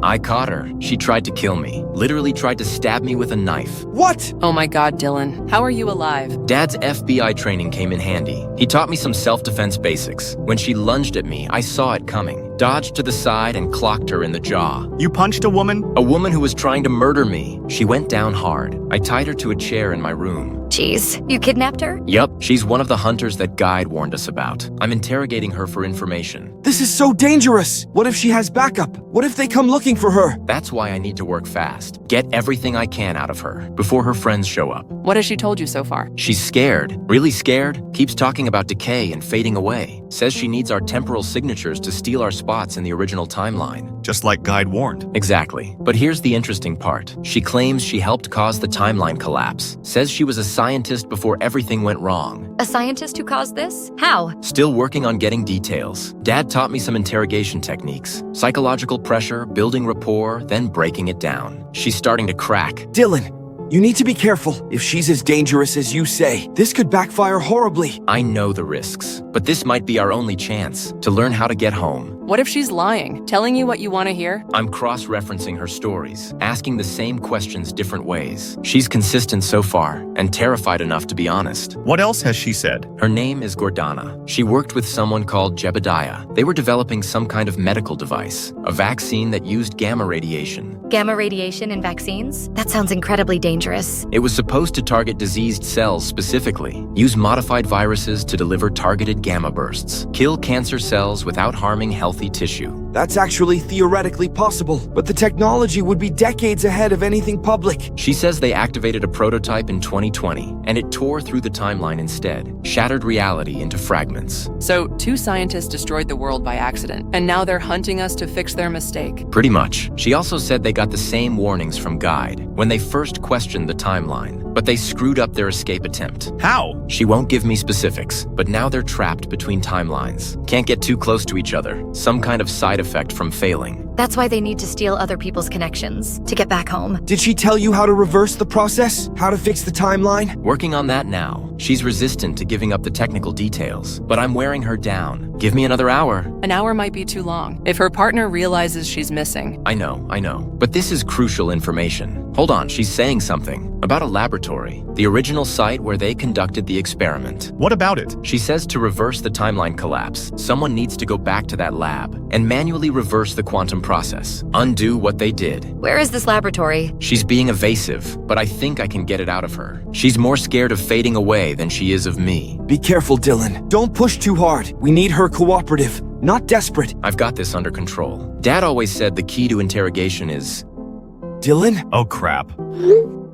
I caught her. She tried to kill me. Literally tried to stab me with a knife. What? Oh my God, Dylan. How are you alive? Dad's FBI training came in handy. He taught me some self-defense basics. When she lunged at me, I saw it coming. Dodged to the side and clocked her in the jaw. You punched a woman? A woman who was trying to murder me. She went down hard. I tied her to a chair in my room. Jeez, you kidnapped her? Yup, she's one of the hunters that Guide warned us about. I'm interrogating her for information. This is so dangerous. What if she has backup? What if they come looking for her? That's why I need to work fast. Get everything I can out of her before her friends show up. What has she told you so far? She's scared, really scared, keeps talking about decay and fading away. Says she needs our temporal signatures to steal our spots in the original timeline. Just like Guide warned. Exactly. But here's the interesting part. She claims she helped cause the timeline collapse. Says she was a scientist before everything went wrong. A scientist who caused this? How? Still working on getting details. Dad taught me some interrogation techniques. Psychological pressure, building rapport, then breaking it down. She's starting to crack. Dylan, you need to be careful. If she's as dangerous as you say, this could backfire horribly. I know the risks, but this might be our only chance to learn how to get home. What if she's lying, telling you what you want to hear? I'm cross-referencing her stories, asking the same questions different ways. She's consistent so far, and terrified enough to be honest. What else has she said? Her name is Gordana. She worked with someone called Jebediah. They were developing some kind of medical device, a vaccine that used gamma radiation. Gamma radiation in vaccines? That sounds incredibly dangerous. It was supposed to target diseased cells specifically, use modified viruses to deliver targeted gamma bursts, kill cancer cells without harming healthy tissue. That's actually theoretically possible, but the technology would be decades ahead of anything public. She says they activated a prototype in 2020, and it tore through the timeline instead, shattered reality into fragments. So, 2 scientists destroyed the world by accident, and now they're hunting us to fix their mistake. Pretty much. She also said they got the same warnings from Guide when they first questioned the timeline, but they screwed up their escape attempt. How? She won't give me specifics, but now they're trapped between timelines. Can't get too close to each other. Some kind of side effect from failing. That's why they need to steal other people's connections to get back home. Did she tell you how to reverse the process? How to fix the timeline? Working on that now. She's resistant to giving up the technical details, but I'm wearing her down. Give me another hour. An hour might be too long. If her partner realizes she's missing. I know. But this is crucial information. Hold on, she's saying something about a laboratory, the original site where they conducted the experiment. What about it? She says to reverse the timeline collapse, someone needs to go back to that lab and manually reverse the quantum process, undo what they did. Where is this laboratory? She's being evasive, but I think I can get it out of her. She's more scared of fading away than she is of me. Be careful, Dylan. Don't push too hard. We need her cooperative, not desperate. I've got this under control. Dad always said the key to interrogation is... Dylan? Oh crap.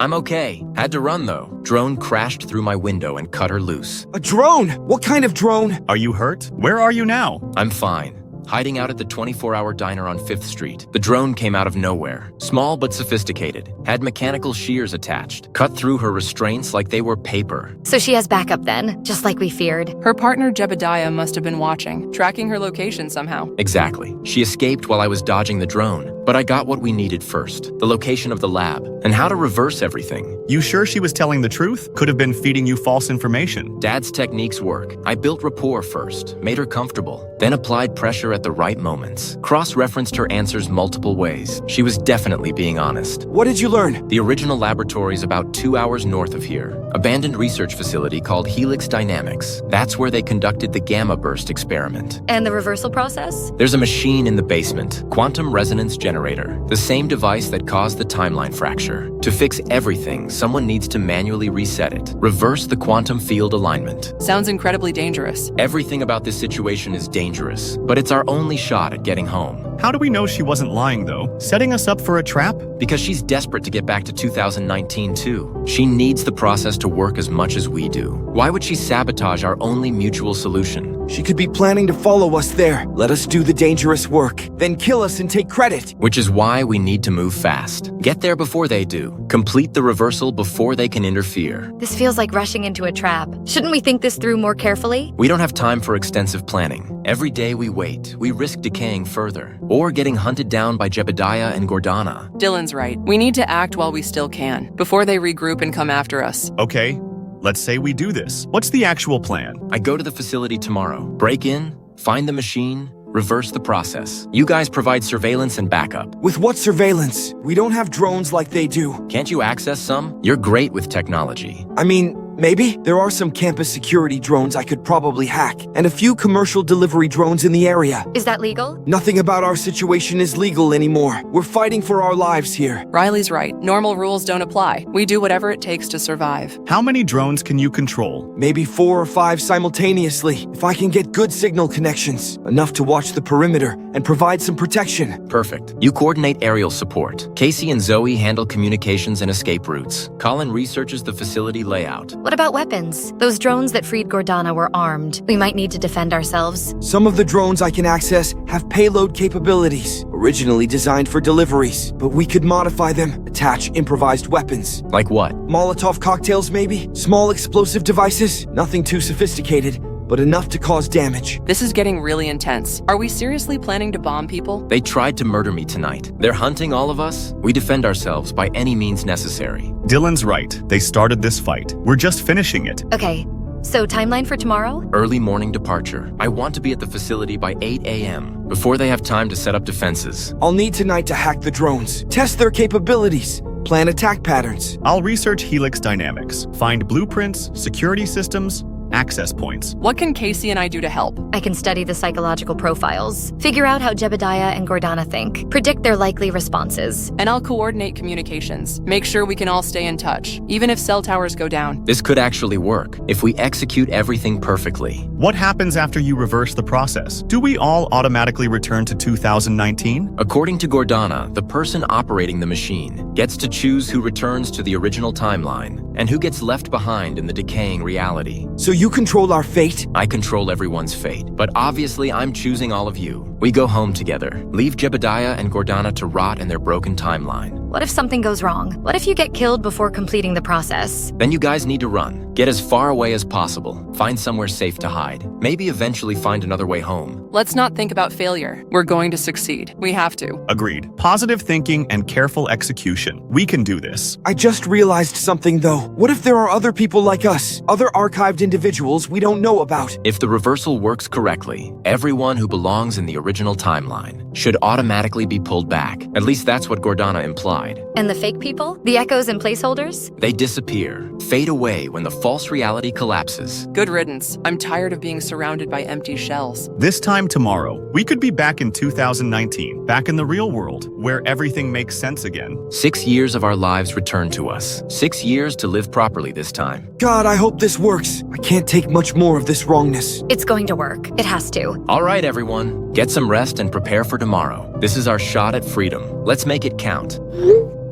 I'm okay. Had to run though. Drone crashed through my window and cut her loose. A drone? What kind of drone? Are you hurt? Where are you now? I'm fine. Hiding out at the 24-hour diner on 5th Street. The drone came out of nowhere. Small but sophisticated. Had mechanical shears attached. Cut through her restraints like they were paper. So she has backup then, just like we feared. Her partner Jebediah must have been watching, tracking her location somehow. Exactly. She escaped while I was dodging the drone. But I got what we needed first. The location of the lab. And how to reverse everything. You sure she was telling the truth? Could have been feeding you false information. Dad's techniques work. I built rapport first. Made her comfortable. Then applied pressure at the right moments. Cross-referenced her answers multiple ways. She was definitely being honest. What did you learn? The original laboratory is about 2 hours north of here. Abandoned research facility called Helix Dynamics. That's where they conducted the gamma burst experiment. And the reversal process? There's a machine in the basement. Quantum resonance generator. The same device that caused the timeline fracture. To fix everything, someone needs to manually reset it. Reverse the quantum field alignment. Sounds incredibly dangerous. Everything about this situation is dangerous, but it's our only shot at getting home. How do we know she wasn't lying though? Setting us up for a trap? Because she's desperate to get back to 2019 too. She needs the process to work as much as we do. Why would she sabotage our only mutual solution? She could be planning to follow us there. Let us do the dangerous work, then kill us and take credit. Which is why we need to move fast. Get there before they do. Complete the reversal before they can interfere. This feels like rushing into a trap. Shouldn't we think this through more carefully? We don't have time for extensive planning. Every day we wait, we risk decaying further, or getting hunted down by Jebediah and Gordana. Dylan's right. We need to act while we still can, before they regroup and come after us. Okay, let's say we do this. What's the actual plan? I go to the facility tomorrow. Break in, find the machine, reverse the process. You guys provide surveillance and backup. With what surveillance? We don't have drones like they do. Can't you access some? You're great with technology. I mean, maybe. There are some campus security drones I could probably hack, and a few commercial delivery drones in the area. Is that legal? Nothing about our situation is legal anymore. We're fighting for our lives here. Riley's right. Normal rules don't apply. We do whatever it takes to survive. How many drones can you control? Maybe 4 or 5 simultaneously, if I can get good signal connections. Enough to watch the perimeter and provide some protection. Perfect. You coordinate aerial support. Casey and Zoe handle communications and escape routes. Colin researches the facility layout. What about weapons? Those drones that freed Gordana were armed. We might need to defend ourselves. Some of the drones I can access have payload capabilities, originally designed for deliveries, but we could modify them, attach improvised weapons. Like what? Molotov cocktails, maybe? Small explosive devices? Nothing too sophisticated, but enough to cause damage. This is getting really intense. Are we seriously planning to bomb people? They tried to murder me tonight. They're hunting all of us. We defend ourselves by any means necessary. Dylan's right. They started this fight. We're just finishing it. Okay, so timeline for tomorrow? Early morning departure. I want to be at the facility by 8 a.m. before they have time to set up defenses. I'll need tonight to hack the drones, test their capabilities, plan attack patterns. I'll research Helix Dynamics, find blueprints, security systems, access points. What can Casey and I do to help? I can study the psychological profiles, figure out how Jebediah and Gordana think, predict their likely responses. And I'll coordinate communications. Make sure we can all stay in touch, even if cell towers go down. This could actually work if we execute everything perfectly. What happens after you reverse the process? Do we all automatically return to 2019? According to Gordana, the person operating the machine gets to choose who returns to the original timeline and who gets left behind in the decaying reality. So you control our fate? I control everyone's fate, but obviously I'm choosing all of you. We go home together, leave Jebediah and Gordana to rot in their broken timeline. What if something goes wrong? What if you get killed before completing the process? Then you guys need to run. Get as far away as possible. Find somewhere safe to hide. Maybe eventually find another way home. Let's not think about failure. We're going to succeed. We have to. Agreed. Positive thinking and careful execution. We can do this. I just realized something though. What if there are other people like us? Other archived individuals we don't know about? If the reversal works correctly, everyone who belongs in the original timeline should automatically be pulled back. At least that's what Gordana implied. And the fake people? The echoes and placeholders? They disappear, fade away when the false reality collapses. Good riddance. I'm tired of being surrounded by empty shells. This time tomorrow, we could be back in 2019, back in the real world, where everything makes sense again. 6 years of our lives return to us. 6 years to live properly this time. God, I hope this works. I can't take much more of this wrongness. It's going to work. It has to. All right, everyone. Get some rest and prepare for tomorrow. This is our shot at freedom. Let's make it count.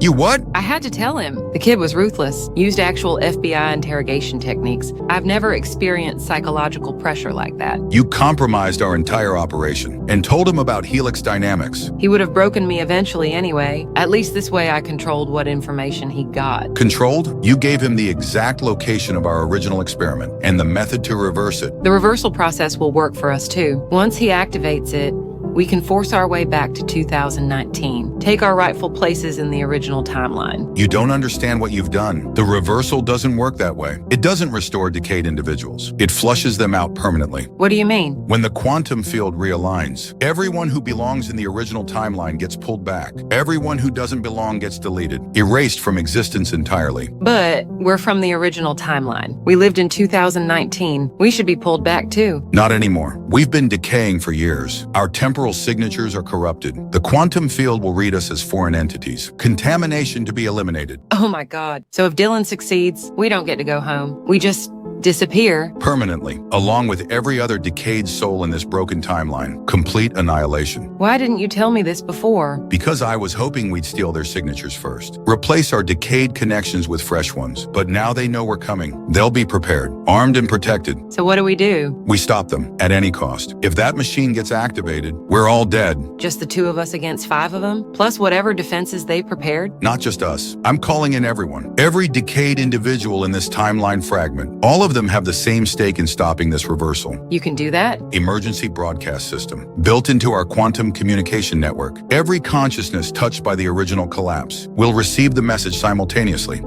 You what? I had to tell him. The kid was ruthless, used actual FBI interrogation techniques. I've never experienced psychological pressure like that. You compromised our entire operation and told him about Helix dynamics. He would have broken me eventually anyway. At least this way I controlled what information he got. Controlled? You gave him the exact location of our original experiment and the method to reverse it. The reversal process will work for us too. Once he activates it, we can force our way back to 2019, take our rightful places in the original timeline. You don't understand what you've done. The reversal doesn't work that way. It doesn't restore decayed individuals. It flushes them out permanently. What do you mean? When the quantum field realigns, everyone who belongs in the original timeline gets pulled back. Everyone who doesn't belong gets deleted, erased from existence entirely. But we're from the original timeline. We lived in 2019. We should be pulled back too. Not anymore. We've been decaying for years. Our temporal signatures are corrupted. The quantum field will read us as foreign entities. Contamination to be eliminated. Oh my God. So if Dylan succeeds, we don't get to go home. We just disappear. Permanently, along with every other decayed soul in this broken timeline. Complete annihilation. Why didn't you tell me this before? Because I was hoping we'd steal their signatures first. Replace our decayed connections with fresh ones. But now they know we're coming. They'll be prepared, armed and protected. So what do? We stop them at any cost. If that machine gets activated, we're all dead. Just the two of us against 5 of them? Plus whatever defenses they prepared? Not just us. I'm calling in everyone. Every decayed individual in this timeline fragment. All of them have the same stake in stopping this reversal. You can do that? Emergency broadcast system. Built into our quantum communication network. Every consciousness touched by the original collapse will receive the message simultaneously.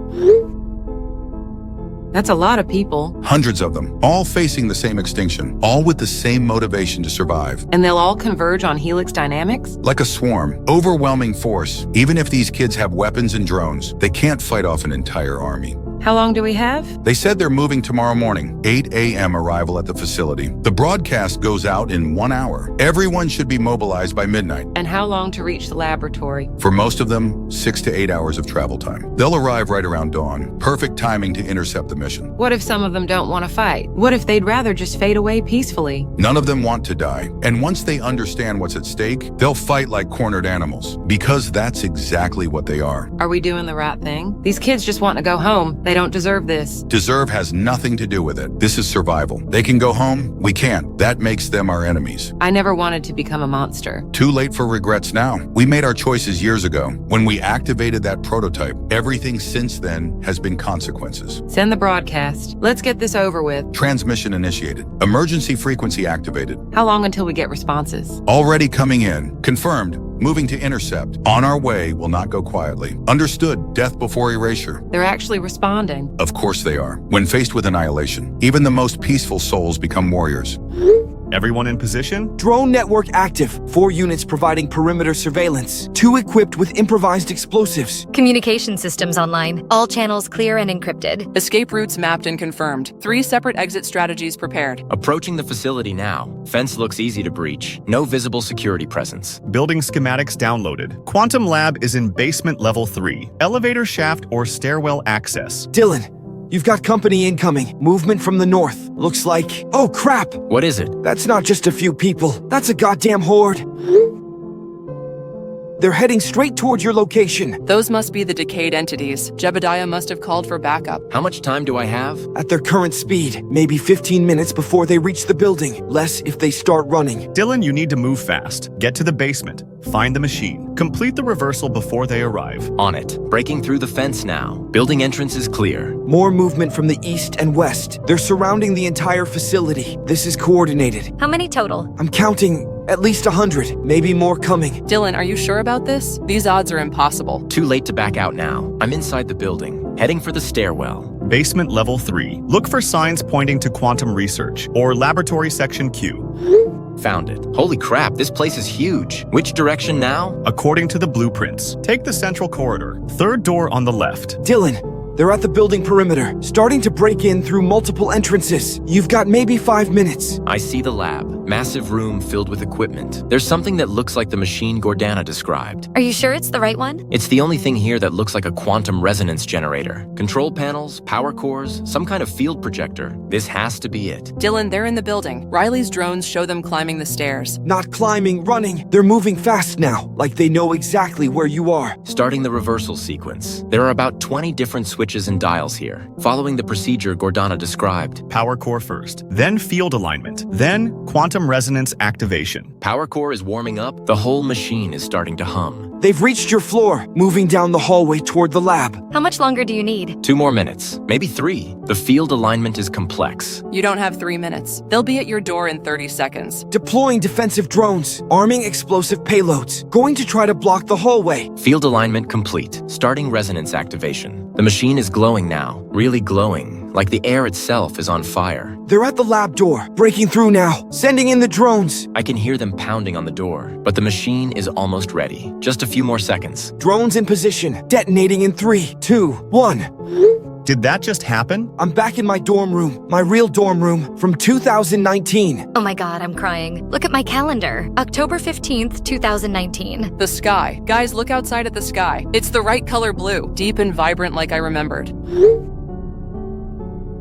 That's a lot of people. Hundreds of them, all facing the same extinction, all with the same motivation to survive. And they'll all converge on Helix dynamics? Like a swarm, overwhelming force. Even if these kids have weapons and drones, they can't fight off an entire army. How long do we have? They said they're moving tomorrow morning, 8 a.m. arrival at the facility. The broadcast goes out in 1 hour. Everyone should be mobilized by midnight. And how long to reach the laboratory? For most of them, 6 to 8 hours of travel time. They'll arrive right around dawn. Perfect timing to intercept the mission. What if some of them don't want to fight? What if they'd rather just fade away peacefully? None of them want to die. And once they understand what's at stake, they'll fight like cornered animals. Because that's exactly what they are. Are we doing the right thing? These kids just want to go home. They don't deserve this. Deserve has nothing to do with it. This is survival. They can go home, we can't. That makes them our enemies. I never wanted to become a monster. Too late for regrets now. We made our choices years ago. When we activated that prototype, everything since then has been consequences. Send the broadcast. Let's get this over with. Transmission initiated. Emergency frequency activated. How long until we get responses? Already coming in. Confirmed. Moving to intercept. On our way, will not go quietly. Understood. Death before erasure. They're actually responding. Of course they are. When faced with annihilation, even the most peaceful souls become warriors. Everyone in position? Drone network active. 4 units providing perimeter surveillance. 2 equipped with improvised explosives. Communication systems online. All channels clear and encrypted. Escape routes mapped and confirmed. 3 separate exit strategies prepared. Approaching the facility now. Fence looks easy to breach. No visible security presence. Building schematics downloaded. Quantum lab is in basement level 3. Elevator shaft or stairwell access. Dylan, you've got company incoming. Movement from the north. Looks like... Oh, crap! What is it? That's not just a few people. That's a goddamn horde. They're heading straight toward your location. Those must be the decayed entities. Jebediah must have called for backup. How much time do I have? At their current speed, maybe 15 minutes before they reach the building. Less if they start running. Dylan, you need to move fast. Get to the basement. Find the machine. Complete the reversal before they arrive. On it. Breaking through the fence now. Building entrance is clear. More movement from the east and west. They're surrounding the entire facility. This is coordinated. How many total? I'm counting at least 100, maybe more coming. Dylan, are you sure about this? These odds are impossible. Too late to back out now. I'm inside the building, heading for the stairwell. Basement level 3. Look for signs pointing to quantum research or laboratory section Q. Found it. Holy crap, this place is huge. Which direction now? According to the blueprints, take the central corridor. Third door on the left. Dylan, they're at the building perimeter, starting to break in through multiple entrances. You've got maybe 5 minutes. I see the lab. Massive room filled with equipment. There's something that looks like the machine Gordana described. Are you sure it's the right one? It's the only thing here that looks like a quantum resonance generator. Control panels, power cores, some kind of field projector. This has to be it. Dylan, they're in the building. Riley's drones show them climbing the stairs. Not climbing, running. They're moving fast now, like they know exactly where you are. Starting the reversal sequence. There are about 20 different switches and dials here, following the procedure Gordana described. Power core first, then field alignment, then quantum resonance activation. Power core is warming up. The whole machine is starting to hum. They've reached your floor, moving down the hallway toward the lab. How much longer do you need? 2 more minutes, maybe 3. The field alignment is complex. You don't have 3 minutes. They'll be at your door in 30 seconds. Deploying defensive drones, arming explosive payloads, going to try to block the hallway. Field alignment complete. Starting resonance activation. The machine is glowing now, really glowing, like the air itself is on fire. They're at the lab door, breaking through now, sending in the drones. I can hear them pounding on the door, but the machine is almost ready. Just a few more seconds. Drones in position, detonating in 3, 2, 1. Did that just happen? I'm back in my dorm room, my real dorm room, from 2019. Oh my god, I'm crying. Look at my calendar. October 15th, 2019. The sky. Guys, look outside at the sky. It's the right color blue, deep and vibrant like I remembered.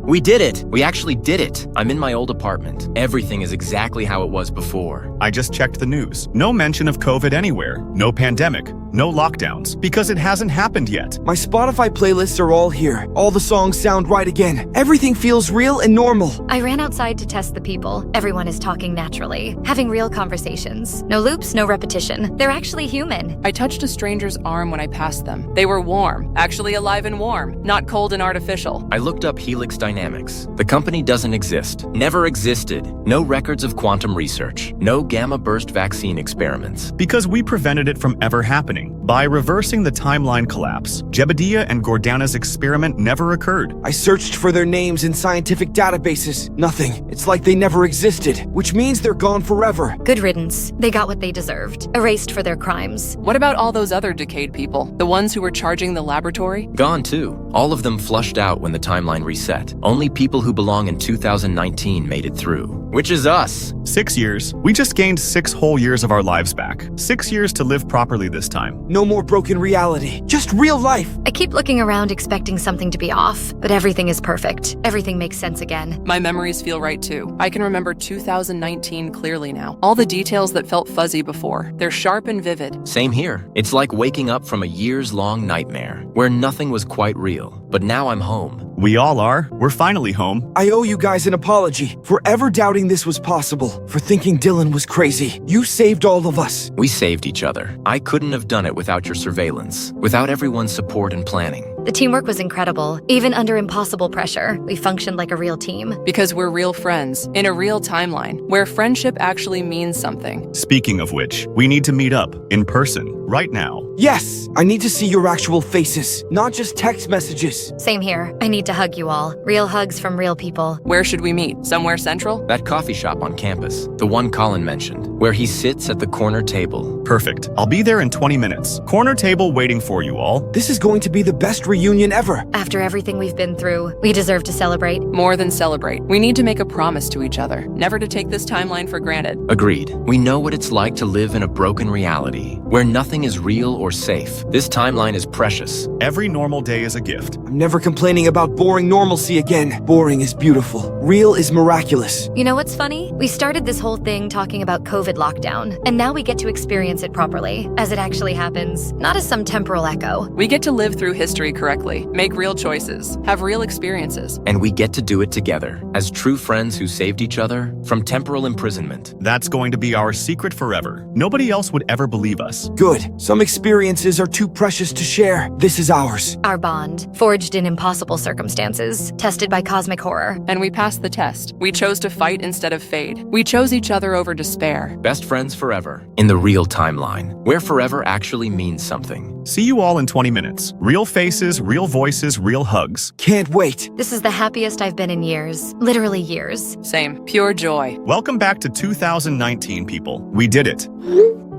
We did it! We actually did it! I'm in my old apartment. Everything is exactly how it was before. I just checked the news. No mention of COVID anywhere. No pandemic. No lockdowns. Because it hasn't happened yet. My Spotify playlists are all here. All the songs sound right again. Everything feels real and normal. I ran outside to test the people. Everyone is talking naturally, having real conversations. No loops, no repetition. They're actually human. I touched a stranger's arm when I passed them. They were warm, actually alive and warm, not cold and artificial. I looked up Helix Dynamics. The company doesn't exist. Never existed. No records of quantum research. No gamma burst vaccine experiments. Because we prevented it from ever happening. By reversing the timeline collapse, Jebediah and Gordana's experiment never occurred. I searched for their names in scientific databases. Nothing. It's like they never existed, which means they're gone forever. Good riddance. They got what they deserved. Erased for their crimes. What about all those other decayed people? The ones who were charging the laboratory? Gone too. All of them flushed out when the timeline reset. Only people who belong in 2019 made it through. Which is us. 6 years. We just gained 6 whole years of our lives back. 6 years to live properly this time. No more broken reality. Just real life. I keep looking around expecting something to be off, but everything is perfect. Everything makes sense again. My memories feel right too. I can remember 2019 clearly now. All the details that felt fuzzy before. They're sharp and vivid. Same here. It's like waking up from a years-long nightmare where nothing was quite real. But now I'm home. We all are. We're finally home. I owe you guys an apology for ever doubting this was possible, for thinking Dylan was crazy. You saved all of us. We saved each other. I couldn't have done it without your surveillance, without everyone's support and planning. The teamwork was incredible. Even under impossible pressure, we functioned like a real team. Because we're real friends, in a real timeline, where friendship actually means something. Speaking of which, we need to meet up, in person, right now. Yes, I need to see your actual faces, not just text messages. Same here. I need to hug you all. Real hugs from real people. Where should we meet? Somewhere central? That coffee shop on campus, the one Colin mentioned, where he sits at the corner table. Perfect. I'll be there in 20 minutes. Corner table waiting for you all. This is going to be the best reunion ever. After everything we've been through, we deserve to celebrate. More than celebrate. We need to make a promise to each other, never to take this timeline for granted. Agreed. We know what it's like to live in a broken reality, where nothing nothing is real or safe. This timeline is precious. Every normal day is a gift. I'm never complaining about boring normalcy again. Boring is beautiful. Real is miraculous. You know what's funny? We started this whole thing talking about COVID lockdown, and now we get to experience it properly, as it actually happens, not as some temporal echo. We get to live through history correctly, make real choices, have real experiences. And we get to do it together, as true friends who saved each other from temporal imprisonment. That's going to be our secret forever. Nobody else would ever believe us. Good. Some experiences are too precious to share. This is ours. Our bond, forged in impossible circumstances, tested by cosmic horror. And we passed the test. We chose to fight instead of fade. We chose each other over despair. Best friends forever, in the real timeline, where forever actually means something. See you all in 20 minutes. Real faces, real voices, real hugs. Can't wait. This is the happiest I've been in years. Literally years. Same. Pure joy. Welcome back to 2019, people. We did it.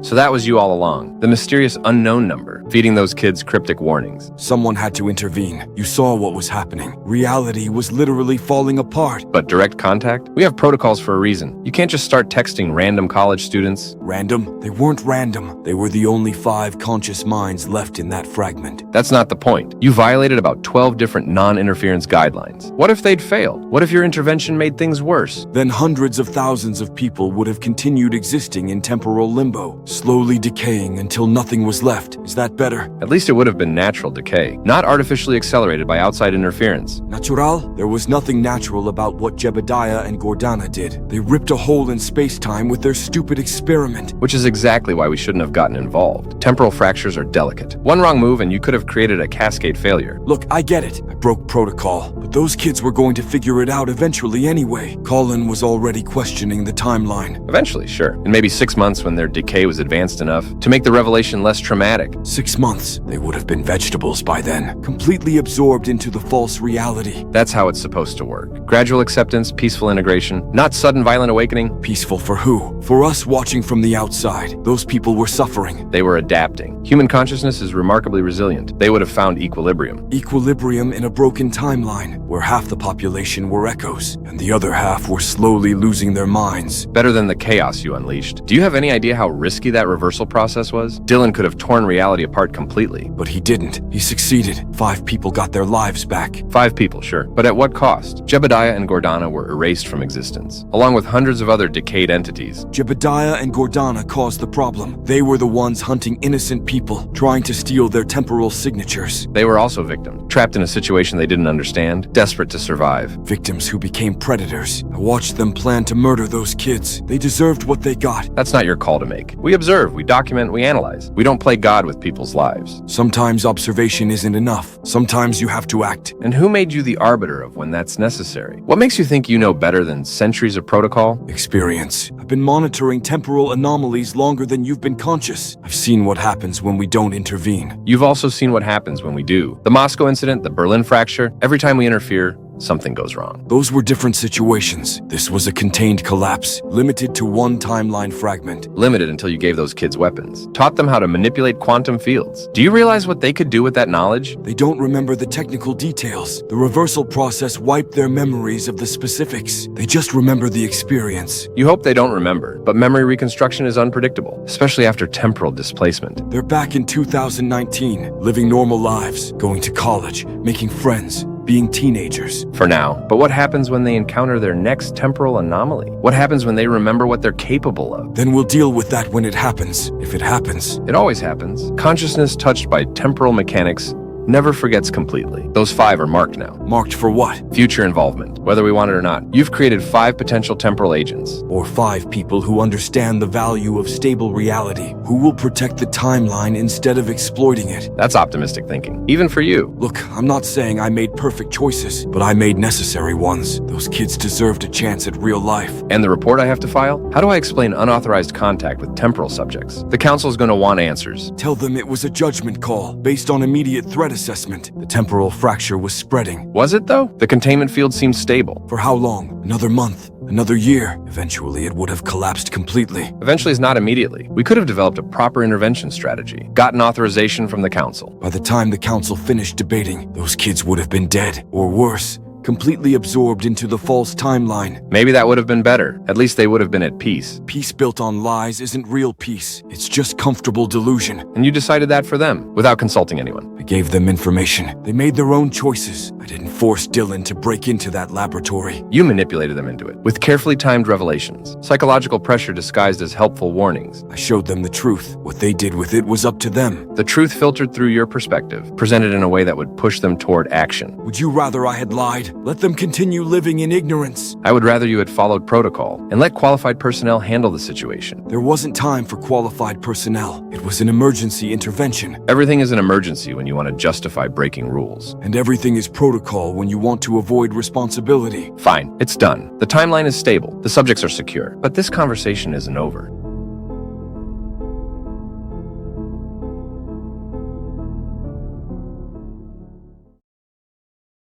So that was you all along, the mysterious unknown number, feeding those kids cryptic warnings. Someone had to intervene. You saw what was happening. Reality was literally falling apart. But direct contact? We have protocols for a reason. You can't just start texting random college students. Random? They weren't random. They were the only 5 conscious minds left in that fragment. That's not the point. You violated about 12 different non-interference guidelines. What if they'd failed? What if your intervention made things worse? Then hundreds of thousands of people would have continued existing in temporal limbo, slowly decaying until nothing was left. Is that better? At least it would have been natural decay, not artificially accelerated by outside interference. Natural? There was nothing natural about what Jebediah and Gordana did. They ripped a hole in space-time with their stupid experiment. Which is exactly why we shouldn't have gotten involved. Temporal fractures are delicate. One wrong move and you could have created a cascade failure. Look, I get it. I broke protocol. But those kids were going to figure it out eventually anyway. Colin was already questioning the timeline. Eventually, sure. In maybe 6 months when their decay was advanced enough to make the revelation less traumatic. 6 months. They would have been vegetables by then. Completely absorbed into the false reality. That's how it's supposed to work. Gradual acceptance, peaceful integration, not sudden violent awakening. Peaceful for who? For us watching from the outside. Those people were suffering. They were adapting. Human consciousness is remarkably resilient. They would have found equilibrium. Equilibrium in a broken timeline, where half the population were echoes, and the other half were slowly losing their minds. Better than the chaos you unleashed. Do you have any idea how risky that reversal process was? Dylan could have torn reality apart completely. But he didn't. He succeeded. 5 people got their lives back. 5 people, sure. But at what cost? Jebediah and Gordana were erased from existence, along with hundreds of other decayed entities. Jebediah and Gordana caused the problem. They were the ones hunting innocent people, trying to steal their temporal signatures. They were also victims, trapped in a situation they didn't understand, desperate to survive. Victims who became predators. I watched them plan to murder those kids. They deserved what they got. That's not your call to make. We observe, we document, we analyze. We don't play God with people's lives. Sometimes observation isn't enough. Sometimes you have to act. And who made you the arbiter of when that's necessary? What makes you think you know better than centuries of protocol? Experience. I've been monitoring temporal anomalies longer than you've been conscious. I've seen what happens when we don't intervene. You've also seen what happens when we do. The Moscow incident, the Berlin fracture, every time we interfere, something goes wrong. Those were different situations. This was a contained collapse, limited to one timeline fragment. Limited until you gave those kids weapons. Taught them how to manipulate quantum fields. Do you realize what they could do with that knowledge? They don't remember the technical details. The reversal process wiped their memories of the specifics. They just remember the experience. You hope they don't remember, but memory reconstruction is unpredictable, especially after temporal displacement. They're back in 2019, living normal lives, going to college, making friends, being teenagers. For now. But what happens when they encounter their next temporal anomaly? What happens when they remember what they're capable of? Then we'll deal with that when it happens. If it happens. It always happens. Consciousness touched by temporal mechanics never forgets completely. Those 5 are marked now. Marked for what? Future involvement, whether we want it or not. You've created 5 potential temporal agents. Or 5 people who understand the value of stable reality, who will protect the timeline instead of exploiting it. That's optimistic thinking, even for you. Look, I'm not saying I made perfect choices, but I made necessary ones. Those kids deserved a chance at real life. And the report I have to file? How do I explain unauthorized contact with temporal subjects? The council's going to want answers. Tell them it was a judgment call, based on immediate threat assessment. The temporal fracture was spreading. Was it, though? The containment field seems stable. For how long? Another month? Another year? Eventually, it would have collapsed completely. Eventually is not immediately. We could have developed a proper intervention strategy, gotten authorization from the council. By the time the council finished debating, those kids would have been dead, or worse, completely absorbed into the false timeline. Maybe that would have been better. At least they would have been at peace. Peace built on lies isn't real peace. It's just comfortable delusion. And you decided that for them, without consulting anyone. I gave them information. They made their own choices. I didn't force Dylan to break into that laboratory. You manipulated them into it, with carefully timed revelations. Psychological pressure disguised as helpful warnings. I showed them the truth. What they did with it was up to them. The truth filtered through your perspective, presented in a way that would push them toward action. Would you rather I had lied? Let them continue living in ignorance. I would rather you had followed protocol and let qualified personnel handle the situation. There wasn't time for qualified personnel. It was an emergency intervention. Everything is an emergency when you want to justify breaking rules. And everything is protocol when you want to avoid responsibility. Fine, it's done. The timeline is stable. The subjects are secure. But this conversation isn't over.